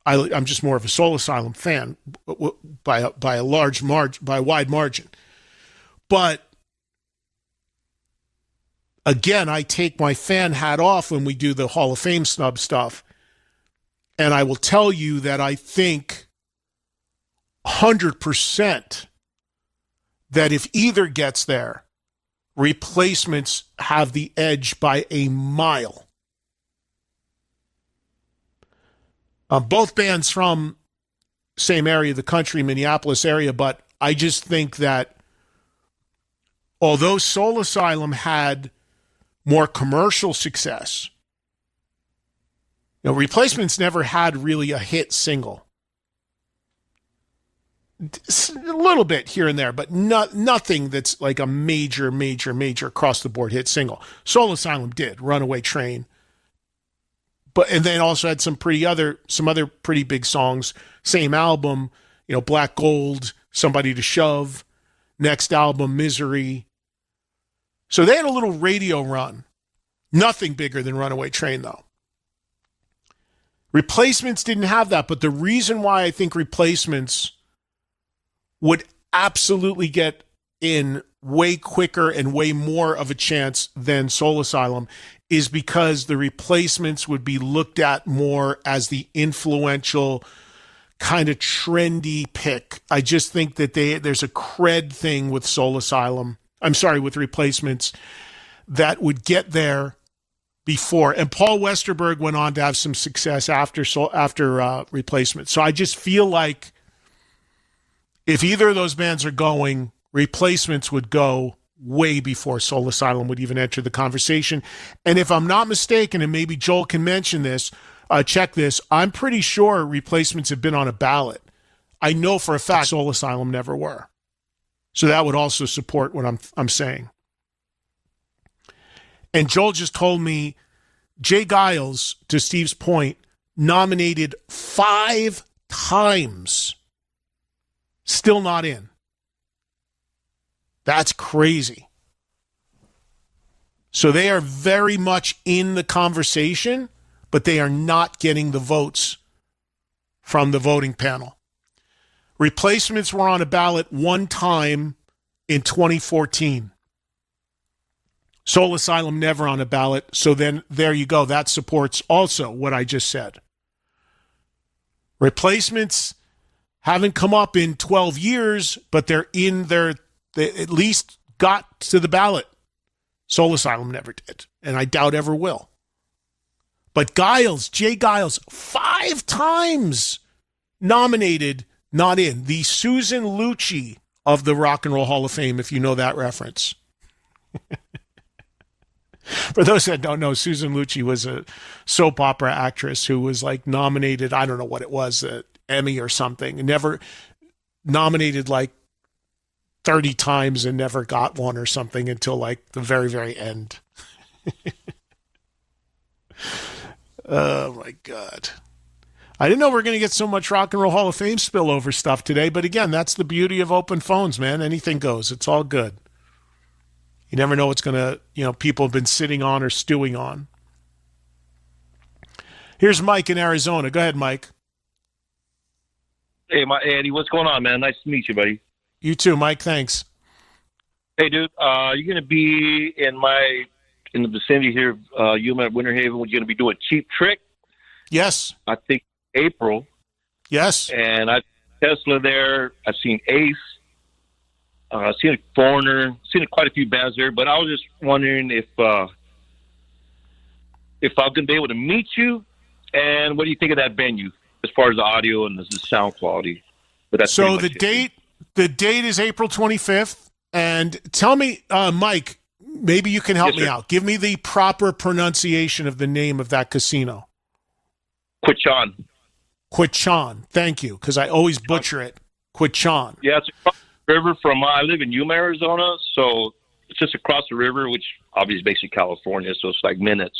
I'm just more of a Soul Asylum fan by a large margin, by a wide margin. But again, I take my fan hat off when we do the Hall of Fame snub stuff. And I will tell you that I think 100% that if either gets there, Replacements have the edge by a mile. Both bands from same area of the country, Minneapolis area, but I just think that although Soul Asylum had more commercial success, Replacements never had really a hit single. A little bit here and there, but nothing that's like a major across-the-board hit single. Soul Asylum did, Runaway Train. And then also had some other pretty big songs. Same album, Black Gold, Somebody to Shove. Next album, Misery. So they had a little radio run. Nothing bigger than Runaway Train, though. Replacements didn't have that, but the reason why I think Replacements would absolutely get in way quicker and way more of a chance than Soul Asylum is because the Replacements would be looked at more as the influential kind of trendy pick. I just think that there's a cred thing with with Replacements that would get there before. And Paul Westerberg went on to have some success after Replacements. So I just feel like if either of those bands are going, Replacements would go way before Soul Asylum would even enter the conversation. And if I'm not mistaken, and maybe Joel can mention this, check this, I'm pretty sure Replacements have been on a ballot. I know for a fact Soul Asylum never were. So that would also support what I'm saying. And Joel just told me Jay Giles, to Steve's point, nominated 5 times. Still not in. That's crazy. So they are very much in the conversation, but they are not getting the votes from the voting panel. Replacements were on a ballot 1 time in 2014. Soul Asylum never on a ballot. So then there you go. That supports also what I just said. Replacements haven't come up in 12 years, but they at least got to the ballot. Soul Asylum never did, and I doubt ever will. But Jay Giles, 5 times nominated, not in. The Susan Lucci of the Rock and Roll Hall of Fame, if you know that reference. For those that don't know, Susan Lucci was a soap opera actress who was nominated, I don't know what it was, an Emmy or something, never nominated 30 times and never got one or something until the very, very end. Oh my God. I didn't know we were going to get so much Rock and Roll Hall of Fame spillover stuff today, but again, that's the beauty of open phones, man. Anything goes. It's all good. You never know what's going to, people have been sitting on or stewing on. Here's Mike in Arizona. Go ahead, Mike. Hey, Eddie, what's going on, man? Nice to meet you, buddy. You too, Mike. Thanks. Hey, dude, you're going to be in the vicinity here of Yuma at Winter Haven. We're going to be doing Cheap Trick. Yes. I think April. Yes. And I've Tesla there. I've seen Ace. I've seen a Foreigner. Seen quite a few bands there. But I was just wondering if I'm going to be able to meet you. And what do you think of that venue as far as the audio and the sound quality? But that's so the date is April 25th. And tell me, Mike, maybe you can help me out. Give me the proper pronunciation of the name of that casino. Quichan. Quichan. Thank you, because I always butcher it. Quichan. Yeah, it's across the river from, I live in Yuma, Arizona, so it's just across the river, which obviously is basically California, so it's like minutes.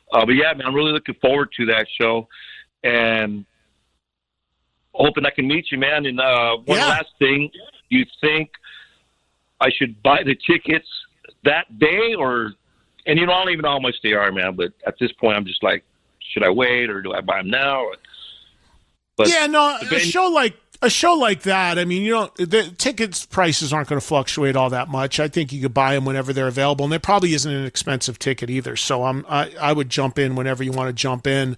But yeah, man, I'm really looking forward to that show, and hoping I can meet you, man. And one last thing, do you think I should buy the tickets that day, and I don't even know how much they are, man, but at this point, I'm just like, should I wait, or do I buy them now? But yeah, no, a show like that, I mean, the tickets prices aren't going to fluctuate all that much. I think you could buy them whenever they're available, and there probably isn't an expensive ticket either. So I would jump in whenever you want to jump in.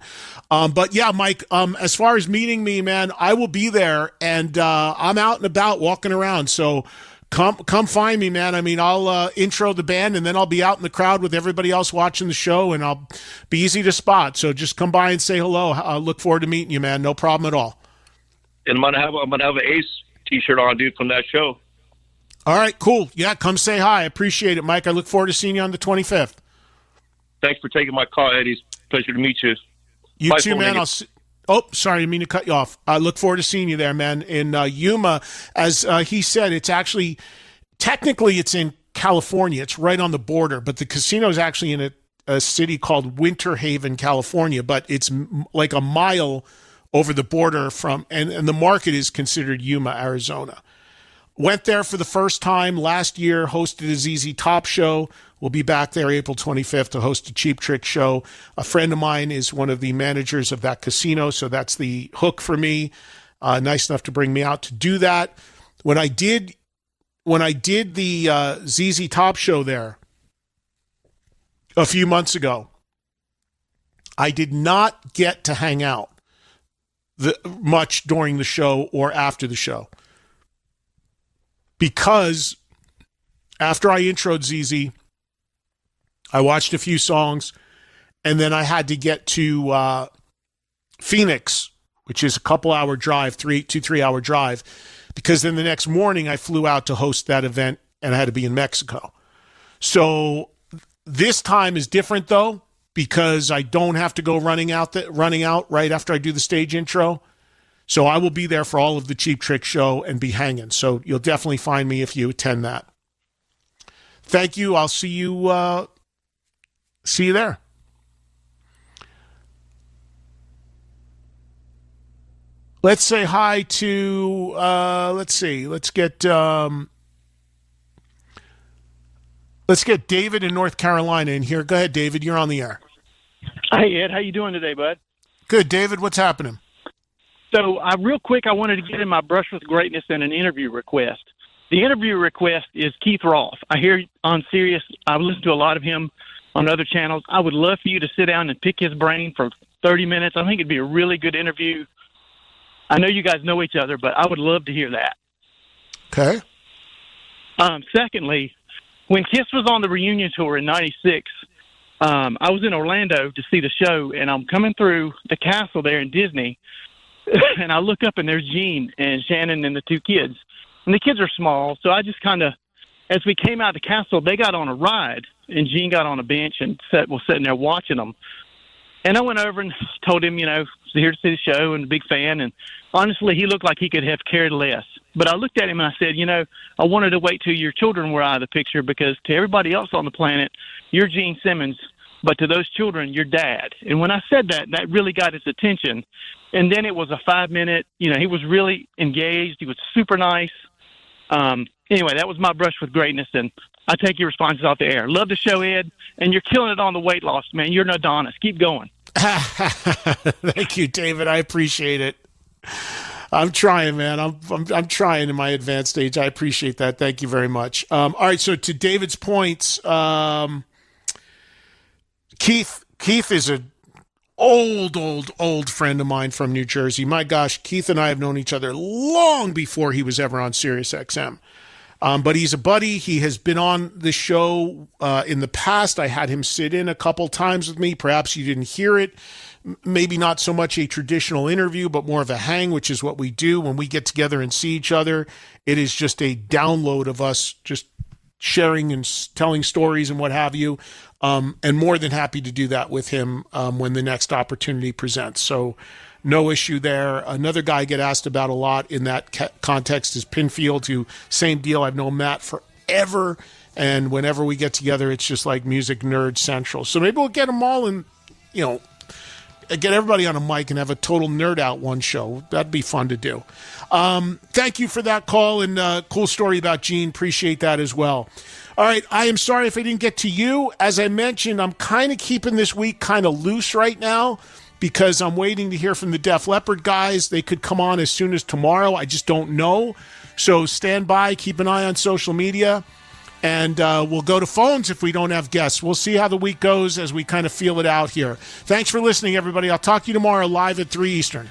But yeah, Mike, as far as meeting me, man, I will be there, and I'm out and about walking around. So come find me, man. I mean, I'll intro the band, and then I'll be out in the crowd with everybody else watching the show, and I'll be easy to spot. So just come by and say hello. I look forward to meeting you, man. No problem at all. And I'm gonna have an Ace T-shirt on, dude, from that show. All right, cool. Yeah, come say hi. I appreciate it, Mike. I look forward to seeing you on the 25th. Thanks for taking my call, Eddie. It's a pleasure to meet you. You Bye, too, man. Oh, sorry, I didn't mean to cut you off. I look forward to seeing you there, man. In Yuma, as he said, it's actually technically it's in California. It's right on the border, but the casino is actually in a city called Winter Haven, California. But it's like a mile over the border from, and the market is considered Yuma, Arizona. Went there for the first time last year, hosted a ZZ Top show. We'll be back there April 25th to host a Cheap Trick show. A friend of mine is one of the managers of that casino, so that's the hook for me. Nice enough to bring me out to do that. When I did the ZZ Top show there a few months ago, I did not get to hang out much during the show or after the show, because after I introed ZZ, I watched a few songs, and then I had to get to Phoenix, which is a couple-hour drive, 3-hour drive, because then the next morning I flew out to host that event, and I had to be in Mexico. So this time is different, though, because I don't have to go running out right after I do the stage intro. So I will be there for all of the Cheap Trick show and be hanging. So you'll definitely find me if you attend that. Thank you. I'll see you there. Let's say hi to, let's get David in North Carolina in here. Go ahead, David. You're on the air. Hey, Ed. How you doing today, bud? Good, David. What's happening? So, real quick, I wanted to get in my Brush with Greatness and an interview request. The interview request is Keith Roth. I hear on Sirius, I listen to a lot of him on other channels. I would love for you to sit down and pick his brain for 30 minutes. I think it'd be a really good interview. I know you guys know each other, but I would love to hear that. Okay. Secondly, when Kiss was on the reunion tour in '96, I was in Orlando to see the show, and I'm coming through the castle there in Disney, and I look up, and there's Gene and Shannon and the two kids. And the kids are small, so I just kind of, as we came out of the castle, they got on a ride, and Gene got on a bench and was sitting there watching them. And I went over and told him, here to see the show and a big fan. And honestly, he looked like he could have cared less. But I looked at him and I said, I wanted to wait till your children were out of the picture, because to everybody else on the planet, you're Gene Simmons, but to those children, you're Dad. And when I said that, that really got his attention. And then it was a 5-minute, he was really engaged. He was super nice. Anyway, that was my brush with greatness, and I take your responses off the air. Love the show, Ed, and you're killing it on the weight loss, man. You're an Adonis. Keep going. Thank you, David. I appreciate it. I'm trying, man. I'm trying in my advanced stage. I appreciate that. Thank you very much. All right, so to David's points, Keith is a old friend of mine from New Jersey. My gosh, Keith and I have known each other long before he was ever on Sirius XM. But he's a buddy. He has been on the show in the past. I had him sit in a couple times with me. Perhaps you didn't hear it. Maybe not so much a traditional interview, but more of a hang, which is what we do when we get together and see each other. It is just a download of us just sharing and telling stories and what have you. And more than happy to do that with him when the next opportunity presents. So no issue there. Another guy I get asked about a lot in that context is Pinfield, who, same deal. I've known Matt forever. And whenever we get together, it's just like music nerd central. So maybe we'll get them all and, get everybody on a mic and have a total nerd out one show. That'd be fun to do. Thank you for that call and cool story about Gene. Appreciate that as well. All right, I am sorry if I didn't get to you. As I mentioned, I'm kind of keeping this week kind of loose right now because I'm waiting to hear from the Def Leppard guys. They could come on as soon as tomorrow. I just don't know. So stand by, keep an eye on social media, and we'll go to phones if we don't have guests. We'll see how the week goes as we kind of feel it out here. Thanks for listening, everybody. I'll talk to you tomorrow live at 3 Eastern.